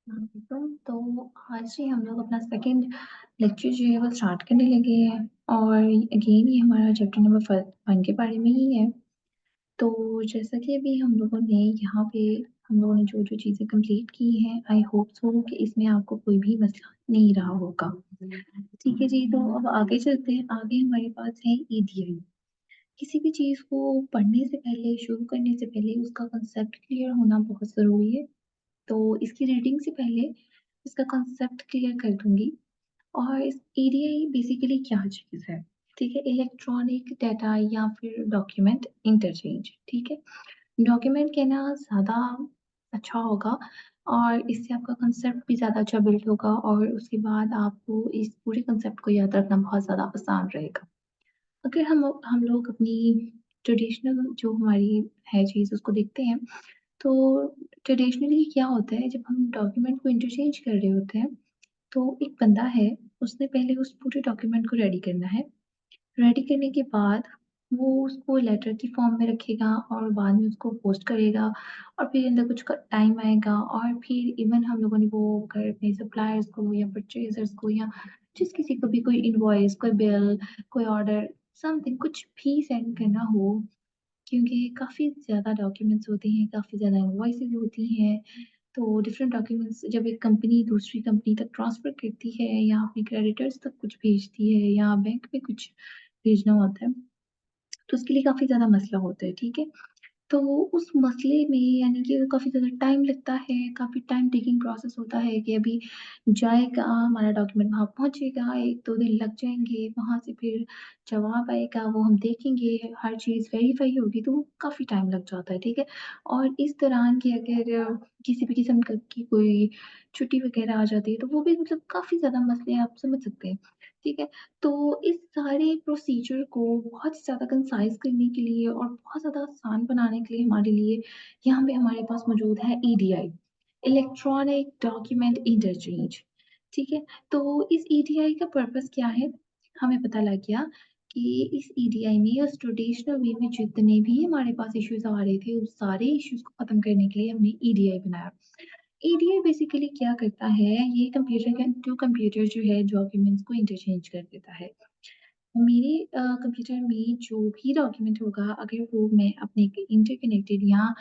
तो आज ही हम लोग अपना सेकंड लेक्चर जो है वो स्टार्ट करने लगे हैं और अगेन ये हमारा चैप्टर नंबर 1 के बारे में ही है। तो जैसा कि अभी हम लोगों ने यहाँ पे हम लोगों ने जो-जो चीज़ें कंप्लीट की हैं, आई होप सो कि इसमें आपको कोई भी मसला नहीं रहा होगा। ठीक है जी, तो अब आगे चलते हैं। आगे हमारे पास है ईडीआई। किसी भी चीज़ को पढ़ने से पहले, शुरू करने से पहले उसका कांसेप्ट क्लियर होना बहुत ज़रूरी है। तो इसकी रीडिंग से पहले इसका कांसेप्ट क्लियर कर दूँगी और इस ईडीआई बेसिकली क्या चीज़ है, ठीक है? इलेक्ट्रॉनिक डाटा या फिर डॉक्यूमेंट इंटरचेंज, ठीक है? डॉक्यूमेंट कहना ज़्यादा अच्छा होगा और इससे आपका कांसेप्ट भी ज़्यादा अच्छा बिल्ड होगा और उसके बाद आपको इस पूरे कांसेप्ट को याद रखना बहुत ज़्यादा आसान रहेगा। अगर हम लोग अपनी ट्रेडिशनल जो हमारी है चीज़ उसको देखते हैं, तो ट्रेडिशनली क्या होता है जब हम डॉक्यूमेंट को इंटरचेंज कर रहे होते हैं, तो एक बंदा है, उसने पहले उस पूरे डॉक्यूमेंट को रेडी करना है। रेडी करने के बाद वो उसको लेटर की फॉर्म में रखेगा और बाद में उसको पोस्ट करेगा और फिर अंदर कुछ क टाइम आएगा और फिर इवन हम लोगों ने वो अगर अपने सप्लायर्स को या परचेज़र्स को या जिस किसी को भी कोई इनवॉइस, कोई बिल, कोई ऑर्डर, समथिंग कुछ भी सेंड करना हो क्योंकि काफ़ी ज़्यादा डॉक्यूमेंट्स होते हैं, काफ़ी ज़्यादा इनवॉइसेज़ होती हैं, तो डिफरेंट डॉक्यूमेंट्स जब एक कंपनी दूसरी कंपनी तक ट्रांसफ़र करती है या अपने क्रेडिटर्स तक कुछ भेजती है या बैंक में कुछ भेजना होता है, तो उसके लिए काफ़ी ज़्यादा मसला होता है, ठीक है? तो उस मसले में यानी कि वो काफ़ी ज़्यादा टाइम लगता है, काफ़ी टाइम टेकिंग प्रोसेस होता है कि अभी जाएगा, हमारा डॉक्यूमेंट वहाँ पहुँचेगा, 1-2 दिन लग जाएँगे, वहाँ से फिर जवाब आएगा, वो हम देखेंगे, हर चीज़ वेरीफ़ाई होगी, तो वो काफ़ी टाइम लग जाता है, ठीक है? और इस दौरान की अगर किसी भी किस्म की कोई छुट्टी वग़ैरह आ जाती है, तो वो भी मतलब काफ़ी ज़्यादा मसले आप समझ सकते हैं, ठीक है? तो इस सारे प्रोसीजर को बहुत ज़्यादा कंसाइज़ करने के लिए और बहुत ज़्यादा आसान बनाने के लिए हमारे लिए यहाँ पे हमारे पास मौजूद है ईडीआई, इलेक्ट्रॉनिक डॉक्यूमेंट इंटरचेंज, ठीक है? तो इस ईडीआई का पर्पस क्या है? हमें पता लग गया कि इस ईडीआई में उस ट्रेडिशनल वे में जितने भी हमारे पास इश्यूज़ आ रहे थे, उस सारे इश्यूज़ को खत्म करने के लिए हमने ईडीआई बनाया। ईडीआई बेसिकली क्या करता है, ये कंप्यूटर के टू कंप्यूटर जो है डॉक्यूमेंट्स को इंटरचेंज कर देता है। मेरे कंप्यूटर में जो भी डॉक्यूमेंट होगा अगर वो मैं अपने इंटरकनेक्टेड या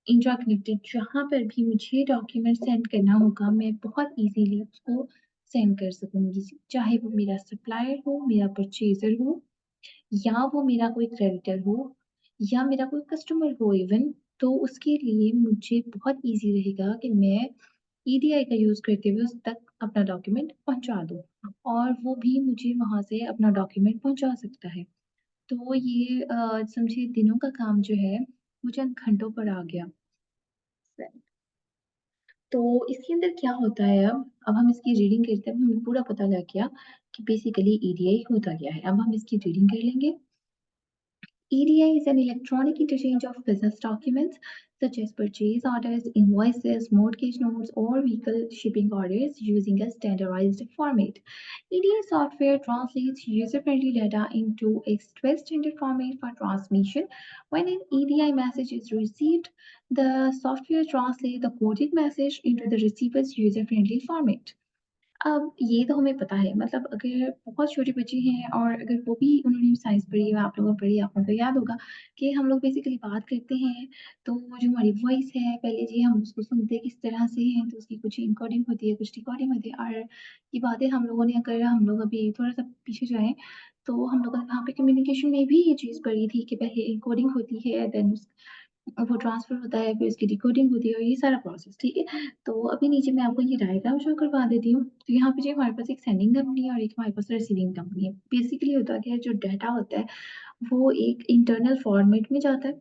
इंट्रा-कनेक्टेड जहाँ पर भी मुझे डॉक्यूमेंट सेंड करना होगा, मैं बहुत ईज़िली उसको सेंड कर सकूँगी। चाहे वो मेरा सप्लायर हो, मेरा परचेज़र हो या वो मेरा कोई क्रेडिटर हो या मेरा कोई कस्टमर हो इवन, तो उसके लिए मुझे बहुत ईज़ी रहेगा कि मैं ईडीआई का यूज़ करते हुए उस तक अपना डॉक्यूमेंट पहुँचा दूँ और वो भी मुझे वहाँ से अपना डॉक्यूमेंट पहुँचा सकता है। तो ये समझिए दिनों का काम जो है, वो चंद घंटों पर आ गया। तो इसके अंदर क्या होता है अब हम इसकी रीडिंग करते हैं, हमें पूरा पता लग गया कि बेसिकली ईडीआई होता क्या है। अब हम इसकी रीडिंग कर लेंगे। EDI is an electronic interchange of business documents such as purchase orders, invoices, mortgage notes, or vehicle shipping orders using a standardized format. EDI software translates user-friendly data into a standard format for transmission. When an EDI message is received, the software translates the coded message into the receiver's user-friendly format. अब ये तो हमें पता है मतलब अगर बहुत छोटे बच्चे हैं और अगर वो भी उन्होंने साइंस पढ़ी है, आप लोगों ने पढ़ी है, आपको तो याद होगा कि हम लोग बेसिकली बात करते हैं, तो वो जो हमारी वॉइस है, पहले जी हम उसको सुनते किस तरह से हैं, तो उसकी कुछ एन्कोडिंग होती है, कुछ डिकोडिंग होती है और ये बातें हम लोगों ने अगर हम लोग अभी थोड़ा-सा पीछे जाएँ, तो हम लोगों ने वहाँ पे कम्युनिकेशन में भी ये चीज़ पढ़ी थी कि पहले एन्कोडिंग होती है, देन वो ट्रांसफ़र होता है, फिर उसकी डिकोडिंग होती है और ये सारा प्रोसेस, ठीक है? तो अभी नीचे मैं आपको ये डायग्राम शो करवा देती हूँ। तो यहाँ पे जो हमारे पास एक सेंडिंग कंपनी है और एक हमारे पास रिसीविंग कंपनी है। बेसिकली होता क्या है, जो डाटा होता है, वो एक इंटरनल फॉर्मेट में जाता है।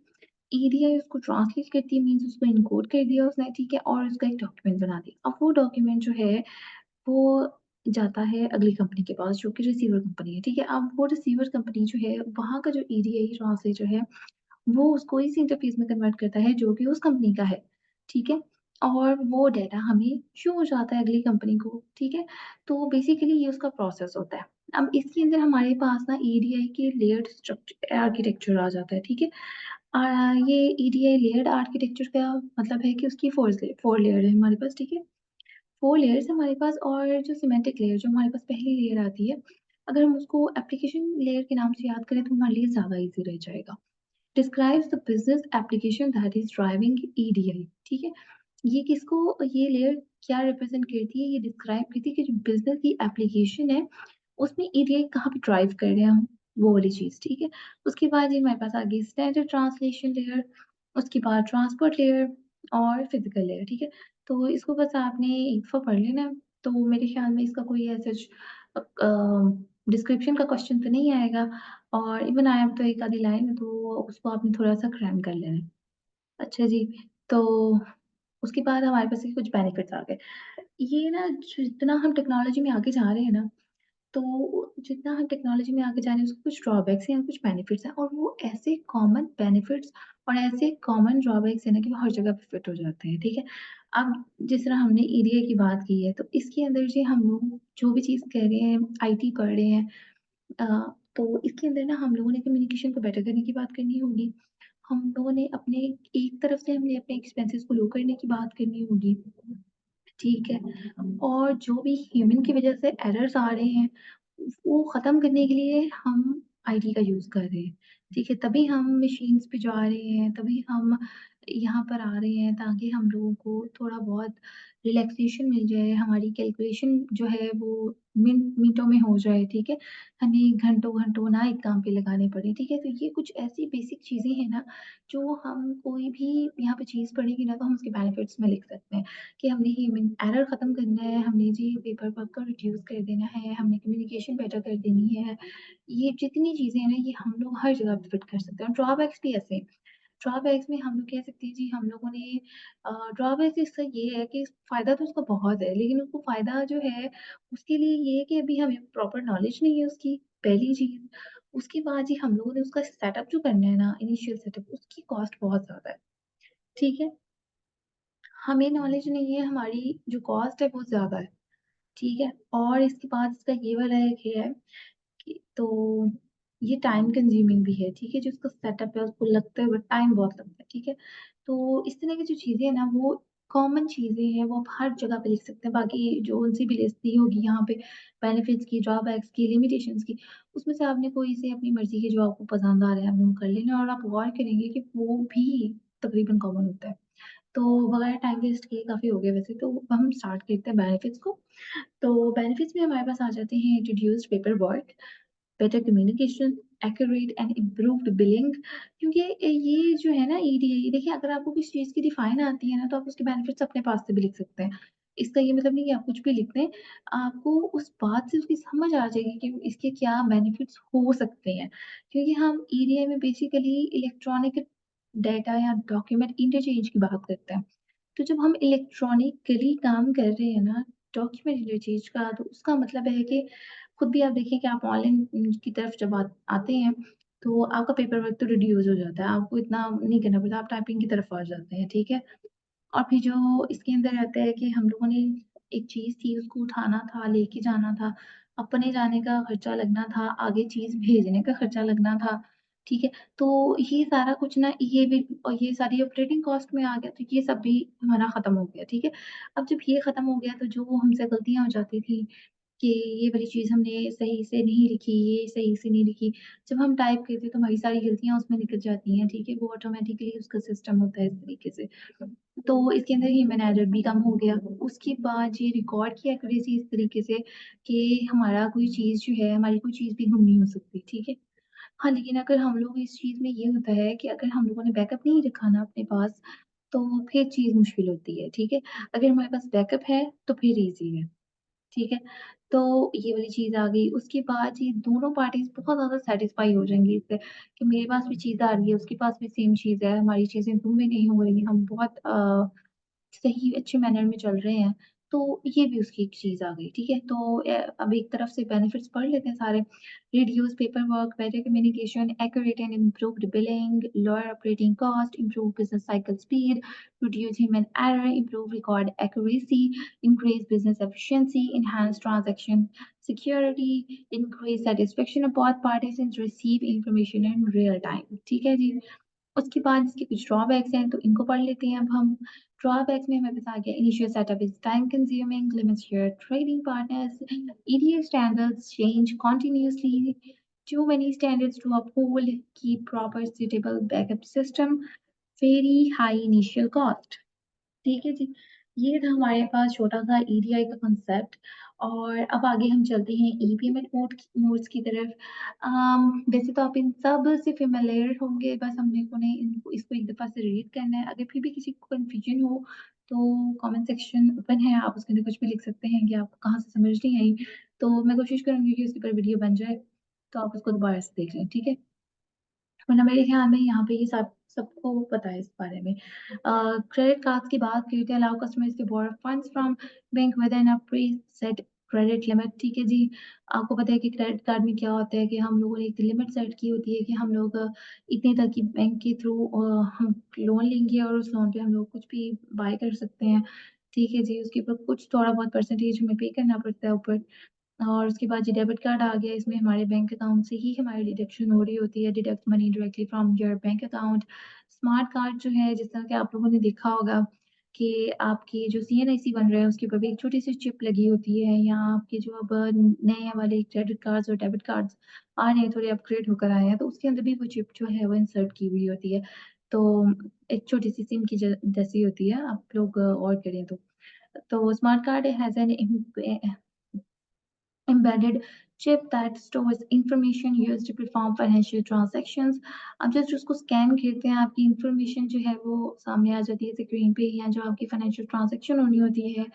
ईडीआई उसको ट्रांसलेट करती है, मीन्स उसको एन्कोड कर दिया उसने, ठीक है? और उसका एक डॉक्यूमेंट बना दिया। अब वो डॉक्यूमेंट जो है, वो जाता है अगली कंपनी के पास, जो कि रिसीवर कंपनी है, ठीक है? अब वो रिसीवर कंपनी जो है, वहाँ का जो ईडीआई ट्रांसलेटर है, वो उसको इस इंटरफ़ेस में कन्वर्ट करता है जो कि उस कंपनी का है, ठीक है? और वो डाटा हमें शो हो जाता है अगली कंपनी को, ठीक है? तो बेसिकली ये उसका प्रोसेस होता है। अब इसके अंदर हमारे पास ना ईडीआई के लेयर्ड आर्किटेक्चर आ जाता है, ठीक है? ये ईडीआई लेयर्ड आर्किटेक्चर का मतलब है कि उसकी 4 लेयर है हमारे पास, ठीक है? 4 लेयर्स है हमारे पास और जो सिमेंटिक लेयर जो हमारे पास पहली लेयर आती है, अगर हम उसको एप्लीकेशन लेयर के नाम से याद करें तो हमारे लिए ज़्यादा ईज़ी रह जाएगा। Describes the business application that is driving EDI, ठीक है? ये लेयर क्या रिप्रेज़ेंट करती है, ये डिस्क्राइब करती है कि जो बिज़नेस की एप्लीकेशन है, उसमें ईडीआई कहाँ पे ड्राइव कर रहे हैं हम, वो वाली चीज़, ठीक है? उसके बाद ये हमारे पास आ गई स्टैंडर्ड ट्रांसलेशन लेयर, उसके बाद ट्रांसपोर्ट लेयर और फिज़िकल लेयर, ठीक है? तो इसको बस आपने एक दफ़ा पढ़ लेना है, तो मेरे ख़्याल में इसका कोई ऐसा डिस्क्रिप्शन का क्वेश्चन तो नहीं आएगा और इवन आया तो एक आधी लाइन है, तो उसको आपने थोड़ा-सा क्रैम कर लेना है। अच्छा जी, तो उसके बाद हमारे पास ये कुछ बेनिफिट्स आ गए। ये ना जितना हम टेक्नोलॉजी में आगे जा रहे हैं ना, तो जितना हम टेक्नोलॉजी में आगे जा रहे हैं, उसके कुछ ड्रॉबैक्स हैं, कुछ बेनिफिट्स हैं और वो ऐसे कॉमन बेनिफिट्स और ऐसे कॉमन ड्रॉबैक्स हैं ना कि वो हर जगह पे फिट हो जाते हैं, ठीक है? अब जिस तरह हमने ईडीआई की बात की है, तो इसके अंदर जी हम लोग जो भी चीज़ कर रहे हैं, आईटी पढ़ रहे हैं अ, तो इसके अंदर ना हम लोगों ने कम्युनिकेशन को बेटर करने की बात करनी होगी। हम लोगों ने अपने एक तरफ से हमने अपने एक्सपेंसेस को लो करने की बात करनी होगी। ठीक है। और जो भी ह्यूमन की वज़ह से एरर्स आ रहे हैं, वो ख़त्म करने के लिए हम आईटी का यूज़ कर रहे हैं, ठीक है? तभी हम मशीन्स पे जा रहे हैं, तभी हम यहाँ पर आ रहे हैं ताकि हम लोगों को थोड़ा बहुत रिलैक्सेशन मिल जाए, हमारी कैलकुलेशन जो है वो मिनटों में हो जाए, ठीक है? हमें घंटों-घंटों ना एक काम पे लगाने पड़े, ठीक है? तो ये कुछ ऐसी बेसिक चीज़ें हैं ना, जो हम कोई भी यहाँ पे चीज़ पढ़ेंगे ना, तो हम उसके बेनिफिट्स में लिख सकते हैं। कि हमने ह्यूमन एरर खत्म करना है, हमने जी पेपर वर्क को रिड्यूस कर देना है, हमने कम्युनिकेशन बेटर कर देनी है। ये जितनी चीज़ें हैं ना, ये हम लोग हर जगह पे फिट कर सकते हैं। ड्रॉबैक्स भी ऐसे हैं। ड्रॉबैक्स में हम लोग कह सकते हैं जी हम लोगों ने ड्रॉबैक्स इसका ये है कि फ़ायदा तो उसका बहुत है, लेकिन उसको फ़ायदा जो है उसके लिए ये है कि अभी हमें प्रॉपर नॉलेज नहीं है उसकी, पहली चीज़। उसके बाद जी हम लोगों ने उसका सेटअप जो करना है ना, इनिशियल सेटअप उसकी कॉस्ट बहुत ज़्यादा है, ठीक है? हमें नॉलेज नहीं है, हमारी जो कॉस्ट है वो ज़्यादा है, ठीक है? और इसके बाद इसका ये वाला एक ये है कि तो ये टाइम कंज्यूमिंग भी है, ठीक है? जो उसका सेटअप है उसको लगते हुए टाइम बहुत लगता है, ठीक है? तो इस तरह की जो चीज़ें हैं ना वो कॉमन चीज़ें हैं, वो आप हर जगह पे लिख सकते हैं। बाकी जो उनसे भी लिस्ट दी होगी यहाँ पे बेनिफिट्स की, ड्रॉबैक्स की, लिमिटेशंस की, उसमें से आपने कोई से अपनी मर्ज़ी के जो आपको पसंद आ रहे हैं आपने वो कर लेना और आप गौर करेंगे कि वो भी तकरीबन कॉमन होता है। तो बगैर टाइम वेस्ट किए काफ़ी हो गया वैसे तो हम स्टार्ट करते हैं बेनिफिट्स को। तो बेनिफिट्स में हमारे पास आ जाते हैं reduced paper work, better communication, accurate and improved billing क्योंकि ये जो है ना ईडीआई देखिए अगर आपको किसी चीज़ की डिफाइन आती है ना तो आप उसके बेनिफिट्स अपने पास से भी लिख सकते हैं। इसका ये मतलब नहीं कि आप कुछ भी लिख दें, आपको उस बात से उसकी समझ आ जाएगी कि इसके क्या बेनिफिट्स हो सकते हैं। क्योंकि हम ईडीआई में बेसिकली इलेक्ट्रॉनिक डेटा या डॉक्यूमेंट इंटरचेंज की बात करते हैं। तो जब हम इलेक्ट्रॉनिकली काम कर रहे हैं ना, डॉक्यूमेंट इंटरचेंज का, तो उसका मतलब है कि खुद भी आप देखिए कि आप ऑनलाइन की तरफ जब आते हैं, तो आपका पेपर वर्क तो रिड्यूस हो जाता है। आपको इतना नहीं करना पड़ता, आप टाइपिंग की तरफ आ जाते हैं, ठीक है? और फिर जो इसके अंदर रहता है कि हम लोगों ने एक चीज़ थी उसको उठाना था, लेके जाना था, अपने जाने का खर्चा लगना था, आगे चीज़ भेजने का खर्चा लगना था, ठीक है? तो ये सारा कुछ ना ये भी और ये सारी ऑपरेटिंग कॉस्ट में आ गया तो ये सब भी हमारा खत्म हो गया, ठीक है? अब जब ये खत्म हो गया तो जो हमसे गलतियाँ हो जाती थी कि ये वाली चीज़ हमने सही से नहीं लिखी, ये सही से नहीं लिखी। जब हम टाइप करते हैं तो हमारी सारी गलतियाँ उसमें निकल जाती हैं, ठीक है? वो ऑटोमैटिकली उसका सिस्टम होता है इस तरीके से। तो इसके अंदर ह्यूमन एरर भी कम हो गया। उसके बाद ये रिकॉर्ड की एक्यूरेसी इस तरीके से कि हमारा कोई चीज़ जो है, हमारी कोई चीज़ भी गुम नहीं हो सकती, ठीक है? हाँ, लेकिन अगर हम लोग इस चीज़ में ये होता है कि अगर हम लोगों ने बैकअप नहीं रखा ना अपने पास, तो फिर चीज़ मुश्किल होती है, ठीक है? अगर हमारे पास बैकअप है, तो फिर ईज़ी है। ठीक है? तो ये वाली चीज़ आ गई, उसके बाद ये दोनों पार्टीज़ बहुत ज़्यादा सैटिस्फाई हो जाएँगी इससे कि मेरे पास भी चीज़ आ रही है, उसके पास भी सेम चीज़ है, हमारी चीज़ें गुम भी नहीं हो रही, हम बहुत सही अच्छे मैनर में चल रहे हैं, तो ये भी उसकी एक चीज़ आ गई, ठीक है? तो अब एक तरफ से बेनिफिट्स पढ़ लेते हैं सारे, reduce paper work, better communication, accurate and improved billing, lower operating cost, improve business cycle speed, reduce human error, improve record accuracy, increase business efficiency, enhance transaction security, increase satisfaction of both parties and receive information in real time. ठीक है जी? उसके बाद इसके कुछ drawbacks हैं, तो इनको पढ़ लेते हैं अब हम। ड्रॉबैक्स में हमें बता गया initial setup is time consuming, limits your trading partners, EDA standards change continuously, too many standards to uphold, keep proper suitable backup system, very high initial cost। ठीक है जी। ये था हमारे पास छोटा-सा EDI का कॉन्सेप्ट और अब आगे हम चलते हैं ई-पेमेंट मोड्स की तरफ। वैसे तो आप इन सब से फ़ैमिलियर होंगे, बस हम लोगों ने इनको इसको एक दफ़ा से रीड करना है। अगर फिर भी किसी को कन्फ्यूजन हो, तो कमेंट सेक्शन ओपन है, आप उसके अंदर कुछ भी लिख सकते हैं कि आपको कहाँ से समझ नहीं आई। तो मैं कोशिश करूँगी कि उसके ऊपर वीडियो बन जाए, तो आप उसको दोबारा से देख लें, ठीक है? वरना मेरे ख्याल में यहाँ पे ये सब सबको पता है इस बारे में। क्रेडिट कार्ड्स की बात करें तो allow customers to borrow funds from bank within a preset credit limit. ठीक है जी। आपको पता है कि क्रेडिट कार्ड में क्या होता है कि हम लोगों ने एक लिमिट सेट की होती है कि हम लोग इतने तक की बैंक के थ्रू हम लोन लेंगे और उस लोन पे हम लोग कुछ भी बाय कर सकते हैं। ठीक है जी। उसके ऊपर कुछ थोड़ा बहुत परसेंटेज हमें पे करना पड़ता है ऊपर। और उसके बाद ये डेबिट कार्ड आ गया, इसमें हमारे बैंक अकाउंट से ही हमारी डिडक्शन हो रही होती है, deduct money directly from your bank account. Smart card जो है, जिस तरह कि आप लोगों ने देखा होगा कि आपके जो CNIC बन रहे हैं, उसके ऊपर भी एक छोटी-सी चिप लगी होती है या आपके जो अब नए वाले क्रेडिट कार्ड्स और डेबिट कार्ड्स आ रहे हैं, थोड़े अपग्रेड होकर आए हैं, तो उसके अंदर भी वो चिप जो है वो इंसर्ट की हुई होती है। तो एक छोटी-सी सिम की जैसी होती है, आप लोग और करें तो। तो smart card has an embedded chip that stores information used to perform financial transactions। आप जस्ट उसको स्कैन करते हैं, आपकी इंफॉर्मेशन जो है वो सामने आ जाती है स्क्रीन पे या जो आपकी फाइनेंशियल ट्रांजैक्शन होनी होती है,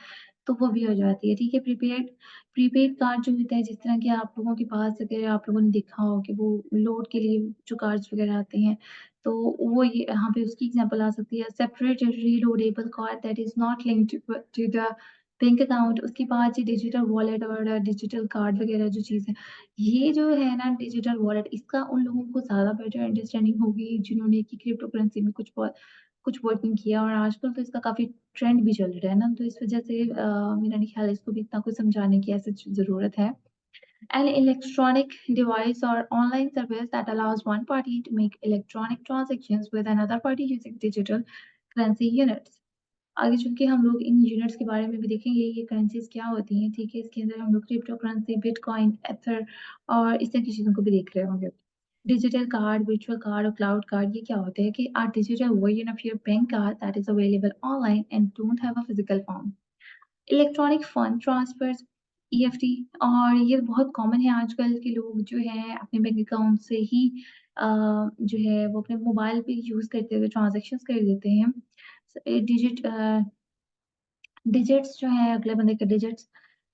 तो वो भी हो जाती है, ठीक है। प्रीपेड प्रीपेड कार्ड जो होता है, जिस तरह के आप लोगों के पास अगर आप लोगों ने देखा हो कि वो लोड के लिए जो कार्ड्स वगैरह आते हैं, तो वो ये यहाँ पे उसकी एग्ज़ाम्पल आ सकती है। Separate reloadable card that is not linked to the bank account. उसके बाद ये डिजिटल वॉलेट और डिजिटल कार्ड वगैरह जो चीज़ है, ये जो है ना डिजिटल वॉलेट, इसका उन लोगों को ज़्यादा बेटर अंडरस्टैंडिंग होगी जिन्होंने कि क्रिप्टो करेंसी में कुछ वर्किंग किया और आजकल तो इसका काफ़ी ट्रेंड भी चल रहा है ना, तो इस वजह से मेरा नहीं ख्याल इसको भी इतना कुछ समझाने की ऐसे ज़रूरत है। An electronic device or online service that allows one party to make electronic transactions with another party using digital currency units। आगे चल के हम लोग इन यूनिट्स के बारे में भी देखेंगे, ये करेंसीज़ क्या होती हैं, ठीक है? इसके अंदर हम लोग क्रिप्टो करेंसी, बिटकॉइन, एथर और इस तरह की चीज़ों को भी देख रहे होंगे। डिजिटल कार्ड, वर्चुअल कार्ड और क्लाउड कार्ड ये क्या होते हैं कि are digital version of your bank card that is available online and don't have a physical form. Electronic fund transfers, EFT, और ये बहुत कॉमन है आजकल के लोग जो है अपने बैंक अकाउंट से ही जो है वो अपने मोबाइल पे यूज़ करते हुए ट्रांज़ैक्शंस कर देते हैं। डिजिट्स जो है अगले बंदे के डिजिट्स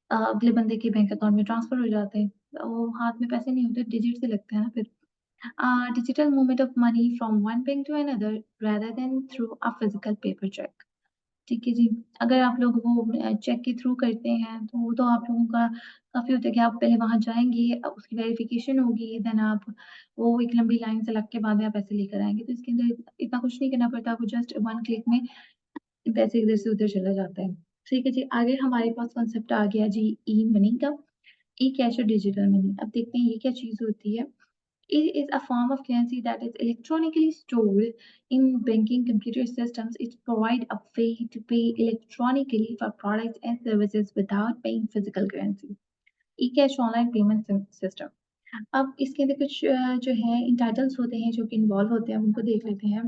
अगले बंदे के बैंक अकाउंट में ट्रांसफ़र हो जाते हैं। वो हाथ में पैसे नहीं होते, डिजिट से लगता है ना फिर। Digital movement of money from one bank to another rather than through a physical paper cheque. ठीक है जी। अगर आप लोग वो चेक के थ्रू करते हैं, तो वो तो आप लोगों का काफ़ी होता है कि आप पहले वहाँ जाएँगे, उसकी वेरिफ़िकेशन होगी, देन आप वो एक लंबी लाइन से लग के बाद में आप पैसे लेकर आएँगे। तो इसके अंदर इतना कुछ नहीं करना पड़ता, आपको जस्ट वन क्लिक में पैसे इधर से उधर चला जाता है। ठीक है जी, आगे हमारे पास कॉन्सेप्ट आ गया जी ई-मनी का, ई-कैश और डिजिटल मनी। अब देखते हैं ये क्या चीज़ होती है। It is a form of currency that is electronically stored in banking computer systems. It provides a way to pay electronically for products and services without paying physical currency. E-cash online payment system. अब इसके अंदर कुछ जो है इंटाइटल्स होते हैं जो कि इन्वॉल्व होते हैं, उनको देख लेते हैं।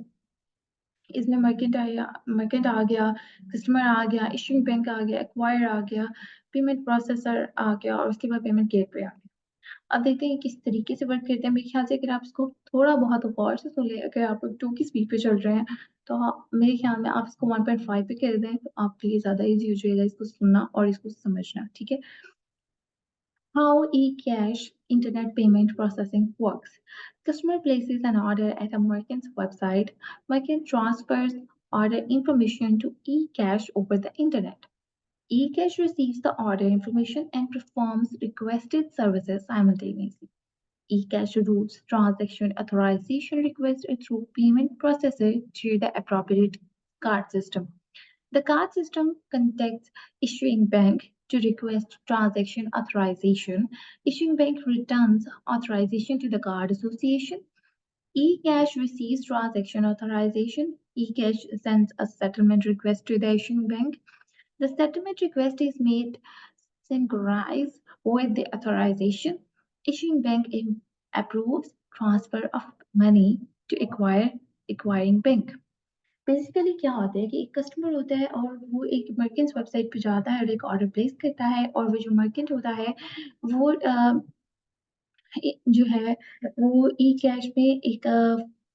इसमें मर्केंट आ गया, कस्टमर आ गया, इश्यूइंग बैंक आ गया, एक्वायर आ गया, पेमेंट प्रोसेसर आ गया और उसके बाद पेमेंट गेटवे आ गया। अब देखते हैं किस तरीके से वर्क करते हैं। मेरे ख्याल से अगर आप इसको थोड़ा बहुत गौर से सुन लें, अगर आप 2 की स्पीड पे चल रहे हैं, तो मेरे ख्याल में आप इसको 1.5 पे कर दें, तो आपके लिए ज़्यादा ईज़ी हो जाएगा इसको सुनना और इसको समझना, ठीक है? How eCash internet payment processing works. Customer places an order at a merchant's website. Merchant transfers order information to eCash over the internet. eCash receives the order information and performs requested services simultaneously. eCash routes transaction authorization requests through payment processor to the appropriate card system. The card system contacts issuing bank to request transaction authorization. Issuing bank returns authorization to the card association. eCash receives transaction authorization. eCash sends a settlement request to the issuing bank. The settlement request is made synchronized with the authorization. Issuing bank approves transfer of money to acquiring bank. Basically क्या होता है कि एक customer होता है और वो एक मर्चेंट्स वेबसाइट पे जाता है और एक ऑर्डर प्लेस करता है और वो जो मर्चेंट होता है वो जो है वो ई कैश में एक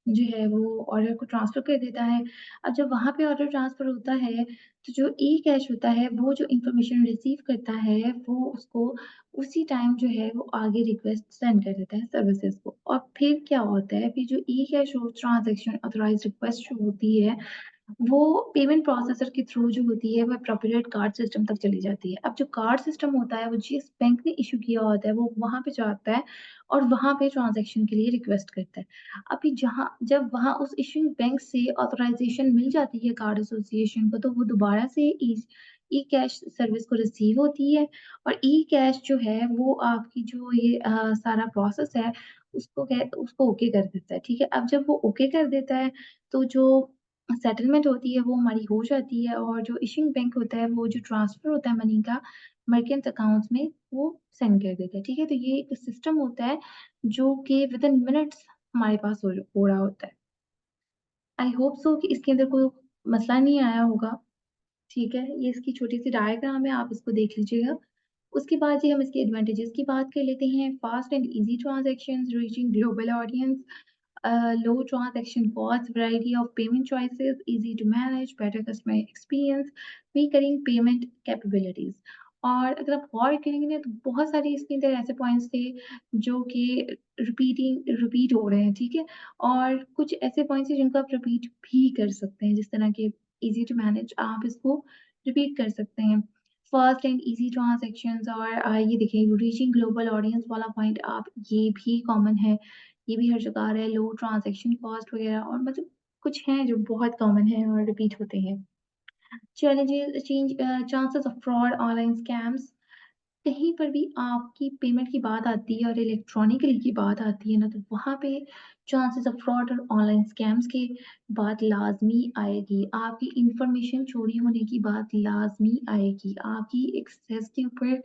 जो है वो ऑर्डर को ट्रांसफ़र कर देता है। अब जब वहाँ पे ऑर्डर ट्रांसफ़र होता है, तो जो ई कैश होता है वो जो इन्फॉर्मेशन रिसीव करता है, वो उसको उसी टाइम जो है वो आगे रिक्वेस्ट सेंड कर देता है सर्विसेज़ को। और फिर क्या होता है, फिर जो ई कैश हो ट्रांज़ैक्शन ऑथराइज़्ड रिक्वेस्ट जो होती है वो पेमेंट प्रोसेसर के थ्रू जो होती है, वो एप्रोप्रिएट कार्ड सिस्टम तक चली जाती है। अब जो कार्ड सिस्टम होता है, वो जिस बैंक ने इश्यू किया होता है, वो वहाँ पे जाता है और वहाँ पे ट्रांज़ैक्शन के लिए रिक्वेस्ट करता है। अभी जब वहाँ उस इश्यूइंग बैंक से ऑथराइज़ेशन मिल जाती है कार्ड एसोसिएशन को, तो वो दोबारा से ई कैश सर्विस को रिसीव होती है और ई कैश जो है, वो आपकी जो ये सारा प्रोसेस है, उसको ओके कर देता है, ठीक है? अब जब वो ओके कर देता है, तो जो सेटलमेंट होती है वो हमारी हो जाती है और जो इश्यूइंग बैंक होता है वो जो ट्रांसफ़र होता है मनी का मर्चेंट्स अकाउंट्स में वो सेंड कर देता है, ठीक है? तो ये एक सिस्टम होता है जो कि विदिन मिनट्स हमारे पास हो रहा होता है। आई होप सो कि इसके अंदर कोई मसला नहीं आया होगा, ठीक है? ये इसकी छोटी-सी डायग्राम है, आप इसको देख लीजिएगा। उसके बाद जी हम इसके एडवांटेजेस की बात कर लेते हैं। Fast and easy transactions reaching global audience, low transaction costs, variety of payment choices, easy to manage, better customer experience, recurring payment capabilities। और अगर आप गौर करेंगे ना तो बहुत सारे इसके अंदर ऐसे पॉइंट्स थे जो कि रिपीट हो रहे हैं, ठीक है? और कुछ ऐसे पॉइंट्स हैं जिनको आप रिपीट भी कर सकते हैं, जिस तरह के ईज़ी टू मैनेज आप इसको रिपीट कर सकते हैं। फास्ट एंड ईज़ी ट्रांज़ैक्शंस और ये देखिए रीचिंग ग्लोबल ऑडियंस वाला पॉइंट आप ये भी कॉमन है, ये भी हर जगह आ रहा है, लो ट्रांज़ैक्शन कॉस्ट वग़ैरह और मतलब कुछ हैं जो बहुत कॉमन हैं और रिपीट होते हैं। Chances of fraud, online scams, कहीं पर भी आपकी पेमेंट की बात आती है और इलेक्ट्रॉनिकली की बात आती है ना, तो वहाँ पे चांसेस ऑफ फ्रॉड और ऑनलाइन स्कैम्स की बात लाज़मी आएगी। आपकी इन्फॉर्मेशन चोरी होने की बात लाज़मी आएगी। आपकी एक्सेस के ऊपर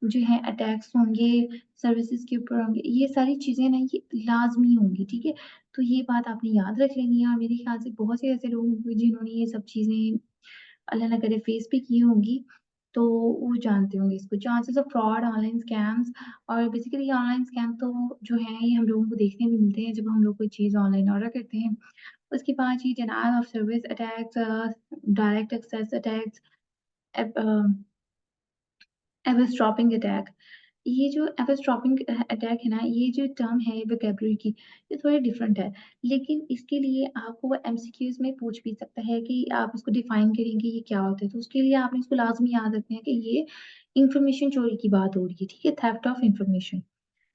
जो है अटैक्स होंगे, सर्विसेज़ के ऊपर होंगे, ये सारी चीज़ें ना ये लाज़मी होंगी, ठीक है? तो ये बात आपने याद रख लेनी है और मेरे ख़्याल से बहुत से ऐसे लोग होंगे जिन्होंने ये सब चीज़ें अल्लाह ना करे फेस भी की होंगी, तो वो जानते होंगे इसको। Chances of fraud, online scams और बेसिकली ऑनलाइन स्कैम तो जो है ये हम लोगों को देखने में मिलते हैं जब हम लोग कोई चीज़ ऑनलाइन ऑर्डर करते हैं। उसके बाद ये denial of service attacks, direct access attacks, eavesdropping attack. ये जो एवरस्टॉपिंग अटैक है ना, ये जो टर्म है वोकैब्युलरी की, ये थोड़ी डिफरेंट है। लेकिन इसके लिए आपको वो एमसीक्यूज़ में पूछ भी सकता है कि आप इसको डिफाइन करेंगे ये क्या होता है? तो उसके लिए आपने इसको लाज़मी याद रखना है कि ये इन्फॉर्मेशन चोरी की बात हो रही है, ठीक है? Theft of information.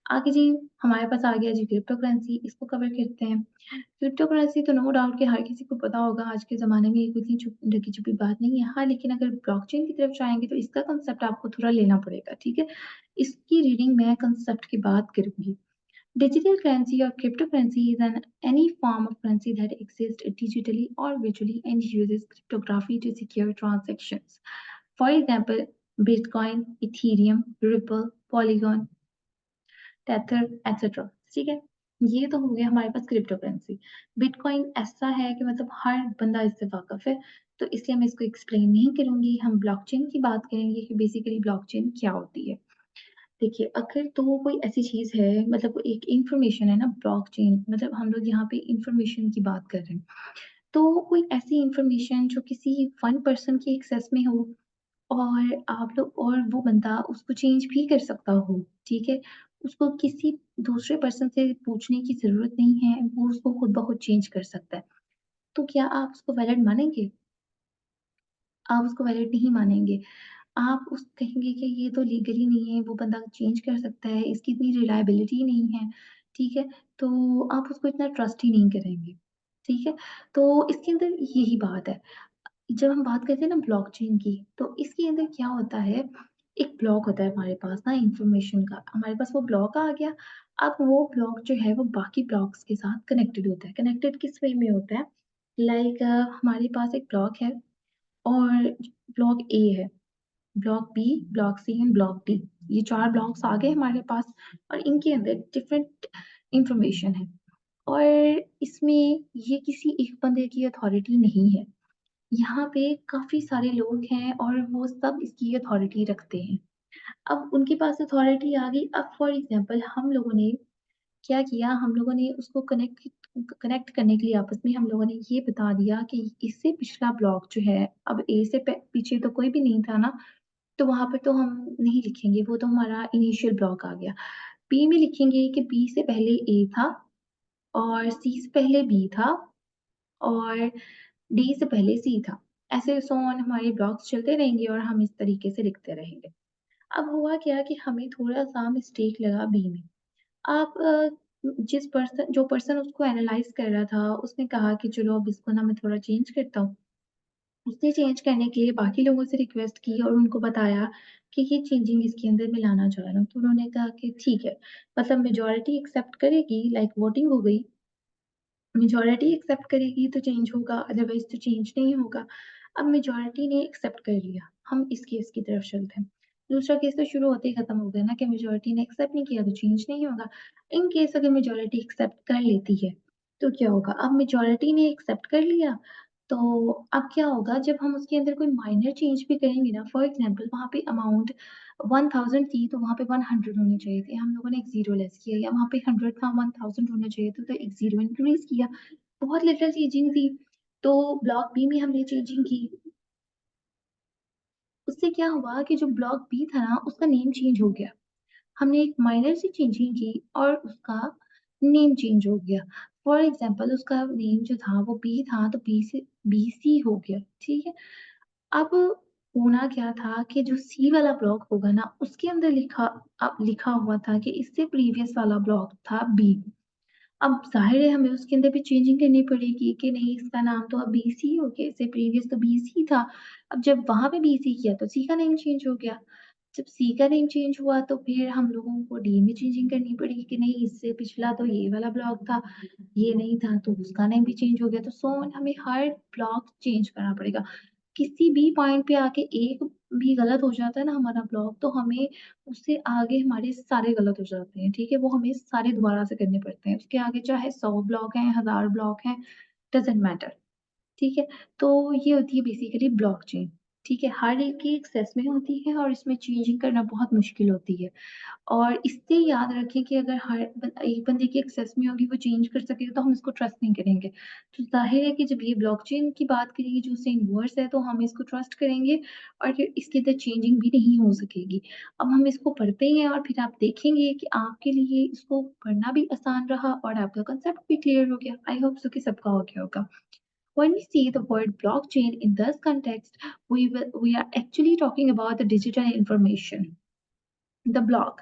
आगे जी हमारे पास आ गया जी क्रिप्टो करेंसी, इसको कवर करते हैं। क्रिप्टो करेंसी तो नो डाउट कि हर किसी को पता होगा आज के ज़माने में ये कोई इतनी ढकी-छुपी बात नहीं है। हाँ, लेकिन अगर ब्लॉकचेन की तरफ जाएँगे तो इसका कांसेप्ट आपको थोड़ा लेना पड़ेगा, ठीक है? इसकी रीडिंग मैं कांसेप्ट की बात करूँगी। Digital currency or cryptocurrency is any form of currency that exists digitally or virtually and uses cryptography to secure transactions. For example, Bitcoin, Ethereum, Ripple, Polygon, tether etcetera, ठीक है? ये तो हो गया हमारे पास क्रिप्टो करेंसी। बिटकॉइन ऐसा है कि मतलब हर बंदा इससे वाकिफ़ है, तो इसलिए मैं इसको एक्सप्लेन नहीं करूँगी। हम ब्लॉकचेन की बात करेंगे कि बेसिकली ब्लॉकचेन क्या होती है। देखिए, अगर तो कोई ऐसी चीज़ है मतलब एक इन्फॉर्मेशन है ना ब्लॉकचेन मतलब हम लोग यहाँ पे इन्फॉर्मेशन की बात कर रहे हैं। तो कोई ऐसी इन्फॉर्मेशन जो किसी वन पर्सन के एक्सेस में हो और आप लोग और वो बंदा उसको चेंज भी कर सकता हो, ठीक है? उसको किसी दूसरे पर्सन से पूछने की ज़रूरत नहीं है, वो उसको खुद ब खुद चेंज कर सकता है। तो क्या आप उसको वैलिड मानेंगे? आप उसको वैलिड नहीं मानेंगे। आप उस कहेंगे कि ये तो लीगली नहीं है, वो बंदा चेंज कर सकता है, इसकी इतनी रिलायबिलिटी नहीं है, ठीक है? तो आप उसको इतना ट्रस्ट ही नहीं करेंगे, ठीक है? तो इसके अंदर यही बात है। जब हम बात करते हैं ना ब्लॉकचेन की, तो इसके अंदर क्या होता है, एक ब्लॉक होता है हमारे पास ना इन्फॉर्मेशन का, हमारे पास वो ब्लॉक आ गया, अब वो ब्लॉक जो है वो बाकी ब्लॉक्स के साथ कनेक्टेड होता है। कनेक्टेड किस वे में होता है? लाइक हमारे पास एक ब्लॉक है और ब्लॉक ए है, block B, block C and block D. ये 4 ब्लॉक्स आ गए हमारे पास और इनके अंदर डिफरेंट इंफॉर्मेशन है और इसमें ये किसी एक बंदे की अथॉरिटी नहीं है। यहाँ पे काफ़ी सारे लोग हैं और वो सब इसकी अथॉरिटी रखते हैं। अब उनके पास अथॉरिटी आ गई, अब फॉर एग्ज़ाम्पल हम लोगों ने क्या किया, हम लोगों ने उसको कनेक्ट करने के लिए आपस में हम लोगों ने ये बता दिया कि इससे पिछला ब्लॉक जो है, अब ए से पीछे तो कोई भी नहीं था ना, तो वहाँ पर तो हम नहीं लिखेंगे, वो तो हमारा इनिशियल ब्लॉक आ गया। बी में लिखेंगे कि बी से पहले ए था और सी से पहले बी था और डी से पहले सी था। ऐसे सो ऑन हमारे ब्लॉक्स चलते रहेंगे और हम इस तरीके से लिखते रहेंगे। अब हुआ क्या कि हमें थोड़ा-सा मिस्टेक लगा बी में। आप जिस पर्सन जो पर्सन उसको एनालाइज़ कर रहा था, उसने कहा कि चलो अब इसको ना मैं थोड़ा चेंज करता हूँ। उसने चेंज करने के लिए बाकी लोगों से रिक्वेस्ट की और उनको बताया कि ये चेंजिंग इसके अंदर मैं लाना चाह रहा हूँ। तो उन्होंने कहा कि ठीक है, मतलब मेजॉरिटी एक्सेप्ट करेगी, लाइक वोटिंग हो गई, मेजॉरिटी एक्सेप्ट करेगी तो चेंज होगा, अदरवाइज़ तो चेंज नहीं होगा। अब मेजॉरिटी ने एक्सेप्ट कर लिया, हम इस केस की तरफ चलते हैं। दूसरा केस तो शुरू होते ही खत्म हो गया ना कि मेजॉरिटी ने एक्सेप्ट नहीं किया तो चेंज नहीं होगा। इन केस अगर मेजॉरिटी एक्सेप्ट कर लेती है, तो क्या होगा? अब मेजॉरिटी ने एक्सेप्ट कर लिया, तो अब क्या होगा जब हम उसके अंदर कोई माइनर चेंज भी करेंगे ना, फॉर एग्ज़ाम्पल वहाँ पे अमाउंट 1000 थी तो वहाँ पे 100 होने चाहिए थे। हम लोगों ने एक ज़ीरो लेस किया या वहाँ पे 100 था 1000 होना चाहिए था तो एक ज़ीरो इंक्रीज़ किया। बहुत लिटिल चेंजिंग थी, तो ब्लॉक बी में हमने चेंजिंग की। उससे क्या हुआ कि जो ब्लॉक बी था ना, उसका नेम चेंज हो गया। हमने एक माइनर सी चेंजिंग की और उसका नेम चेंज हो गया। फॉर एग्ज़ाम्पल उसका नेम जो था वो बी था, तो बी से बीसी हो गया, ठीक है? अब होना क्या था कि जो सी वाला ब्लॉक होगा ना, उसके अंदर लिखा हुआ था कि इससे प्रीवियस वाला ब्लॉक था बी। अब ज़ाहिर है हमें उसके अंदर भी चेंजिंग करनी पड़ेगी कि नहीं इसका नाम तो अब बीसी हो गया, इससे प्रीवियस तो बीसी था। अब जब वहाँ पे बीसी किया तो सी का नेम चेंज हो गया। जब सी का नेम चेंज हुआ तो फिर हम लोगों को डी में चेंजिंग करनी पड़ेगी कि नहीं इससे पिछला तो ये वाला ब्लॉक था, ये नहीं था तो उसका नेम भी चेंज हो गया। तो सो ऑन हमें हर ब्लॉक चेंज करना पड़ेगा। किसी भी पॉइंट पे आके एक भी गलत हो जाता है ना हमारा ब्लॉक, तो हमें उससे आगे हमारे सारे गलत हो जाते हैं, ठीक है? वो हमें सारे दोबारा से करने पड़ते हैं। उसके आगे चाहे 100 ब्लॉक हैं, 1000 ब्लॉक हैं, डज़न्ट मैटर। ठीक है? तो ये होती है बेसिकली ब्लॉकचेन, ठीक है? हर एक की एक्सेस में होती है और इसमें चेंजिंग करना बहुत मुश्किल होती है। और इससे याद रखें कि अगर एक बंदे की एक्सेस में होगी, वो चेंज कर सकेगा तो हम इसको ट्रस्ट नहीं करेंगे। तो ज़ाहिर है कि जब ये ब्लॉकचेन की बात करेंगे जो उससे इन्वर्स है तो हम इसको ट्रस्ट करेंगे और फिर इसके अंदर चेंजिंग भी नहीं हो सकेगी। अब हम इसको पढ़ते हैं और फिर आप देखेंगे कि आपके लिए इसको पढ़ना भी आसान रहा और आपका कांसेप्ट भी क्लियर हो गया। आई होप सो कि सबका हो गया होगा। When we see the word blockchain in this context, we are actually talking about the digital information, the block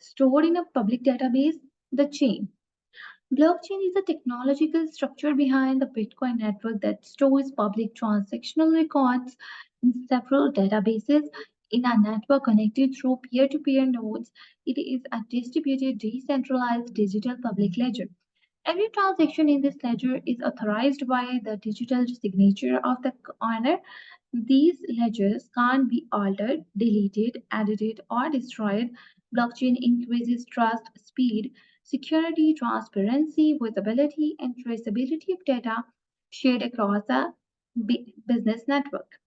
stored in a public database, the chain. Blockchain is the technological structure behind the Bitcoin network that stores public transactional records in several databases in a network connected through peer-to-peer nodes. It is a distributed, decentralized digital public ledger. Every transaction in this ledger is authorized by the digital signature of the owner. These ledgers can't be altered, deleted, edited, or destroyed. Blockchain increases trust, speed, security, transparency, visibility, and traceability of data shared across a business network.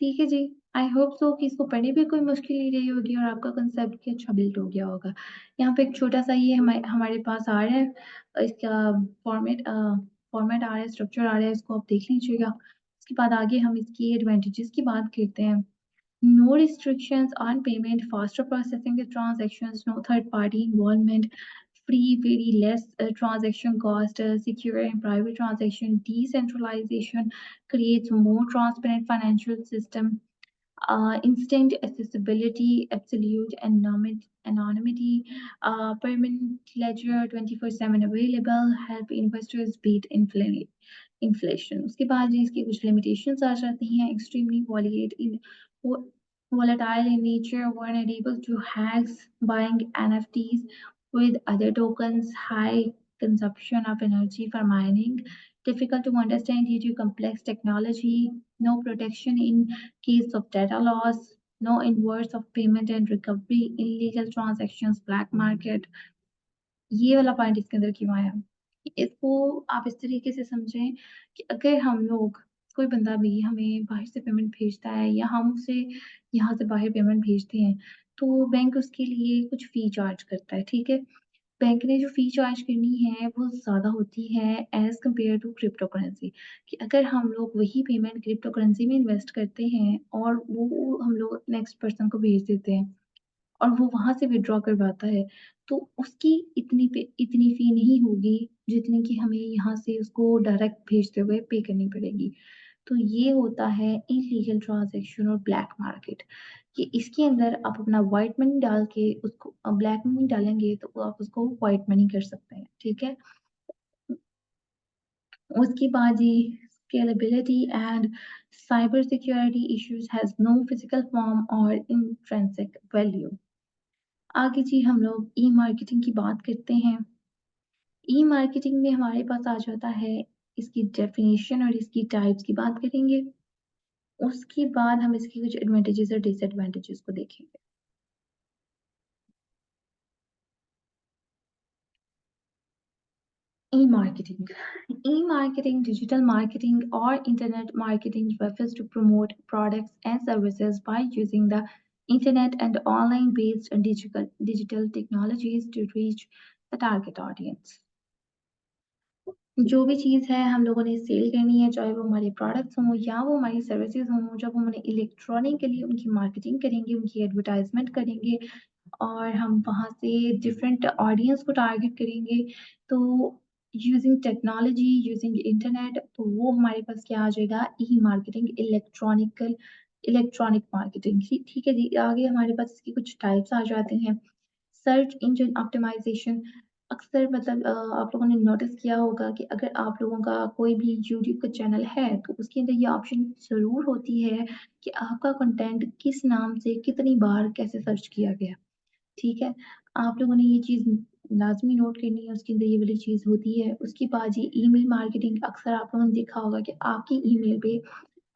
ठीक है जी। I hope so कि इसको पढ़ने में कोई मुश्किल नहीं रही होगी और आपका कांसेप्ट भी अच्छा बिल्ड हो गया होगा। यहाँ पे एक छोटा-सा ये हमारे पास आ रहा है इसका फॉर्मेट आ रहा है, स्ट्रक्चर आ रहा है, इसको आप देख लीजिएगा। उसके बाद आगे हम इसकी एडवांटेजेस की बात करते हैं। No restrictions on payment, faster processing of transactions, no third party involvement, free, very less transaction cost, secure and private transaction, decentralization creates more transparent financial system, instant accessibility, absolute anonymity, permanent ledger 24/7 available, help investors beat inflation. उसके बाद जी इसकी कुछ limitations आ जाती हैं, extremely volatile in nature, vulnerable to hacks, buying NFTs, with other tokens, high consumption of energy for mining, difficult to understand due to complex technology, no protection in case of data loss, no inverse of payment and recovery, illegal transactions, black market। ये वाला point इसके अंदर क्यों आया? इसको आप इस तरीके से समझें कि अगर हम लोग कोई बंदा भी हमें बाहर से पेमेंट भेजता है या हम उसे यहाँ से बाहर पेमेंट भेजते हैं, तो बैंक उसके लिए कुछ फ़ी चार्ज करता है, ठीक है? बैंक ने जो फ़ी चार्ज करनी है, वो ज़्यादा होती है as compare to crypto currency कि अगर हम लोग वही पेमेंट क्रिप्टो करेंसी में इन्वेस्ट करते हैं और वो हम लोग नेक्स्ट पर्सन को भेज देते हैं और वो वहाँ से विथड्रॉ करवाता है, तो उसकी इतनी फ़ी नहीं होगी, जितनी कि हमें यहाँ से उसको डायरेक्ट भेजते हुए पे करनी पड़ेगी। तो ये होता है इल्लीगल ट्रांज़ैक्शन और ब्लैक मार्केट कि इसके अंदर आप अपना व्हाइट मनी डाल के उसको ब्लैक मनी डालेंगे तो आप उसको व्हाइट मनी कर सकते हैं, ठीक है? उसके बाद ये scalability and cybersecurity issues has no physical form or intrinsic value। आगे जी हम लोग ई-मार्केटिंग की बात करते हैं। ई-मार्केटिंग में हमारे पास आ जाता है इसकी डेफ़िनेशन और इसकी टाइप्स की बात करेंगे। उसके बाद हम इसके कुछ एडवांटेजेस और डिसएडवांटेजेस को देखेंगे। E-marketing. E-marketing, digital marketing, or internet marketing refers to promote products and services by using the internet and online-based and digital technologies to reach the target audience। जो भी चीज़ है हम लोगों ने सेल करनी है, चाहे वो हमारे प्रोडक्ट्स हों या वो हमारी सर्विसेज़ हों, जब हम उन्हें इलेक्ट्रॉनिकली उनकी मार्केटिंग करेंगे, उनकी एडवर्टाइज़मेंट करेंगे और हम वहाँ से डिफरेंट ऑडियंस को टारगेट करेंगे, तो यूज़िंग टेक्नोलॉजी, यूज़िंग इंटरनेट तो वो हमारे पास क्या आ जाएगा ई-मार्केटिंग, इलेक्ट्रॉनिक मार्केटिंग। ठीक है जी, आगे हमारे पास इसकी कुछ टाइप्स आ जाते हैं। सर्च इंजन ऑप्टिमाइज़ेशन अक्सर मतलब आप लोगों ने नोटिस किया होगा कि अगर आप लोगों का कोई भी यूट्यूब का चैनल है, तो उसके अंदर ये ऑप्शन ज़रूर होती है कि आपका कंटेंट किस नाम से कितनी बार कैसे सर्च किया गया। ठीक है? आप लोगों ने ये चीज़ लाज़मी नोट करनी है, उसके अंदर ये वाली चीज़ होती है। उसके बाद ये ईमेल मार्केटिंग अक्सर आप लोगों ने देखा होगा कि आपकी ईमेल पे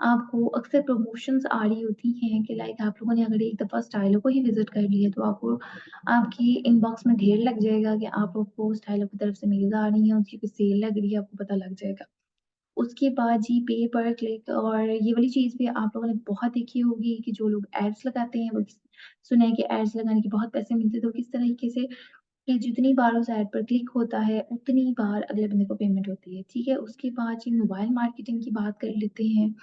आपको अक्सर प्रमोशंस आ रही होती हैं कि लाइक आप लोगों ने अगर एक दफ़ा स्टाइलो को ही विज़िट कर लिया तो आपको आपकी इनबॉक्स में ढेर लग जाएगा कि आप लोग को स्टाइलो की तरफ से मेल्स आ रही हैं, उनकी कोई सेल लग रही है, आपको पता लग जाएगा। उसके बाद जी पे पर क्लिक और ये वाली चीज़ भी आप लोगों ने बहुत देखी होगी कि जो लोग एड्स लगाते हैं, वो सुना है कि एड्स लगाने के बहुत पैसे मिलते हैं, तो किस तरीके से कि जितनी बार उस ऐड पर क्लिक होता है, उतनी बार अगले बंदे को पेमेंट होती है, ठीक है? उसके बाद जी मोबाइल मार्केटिंग की बात कर लेते हैं।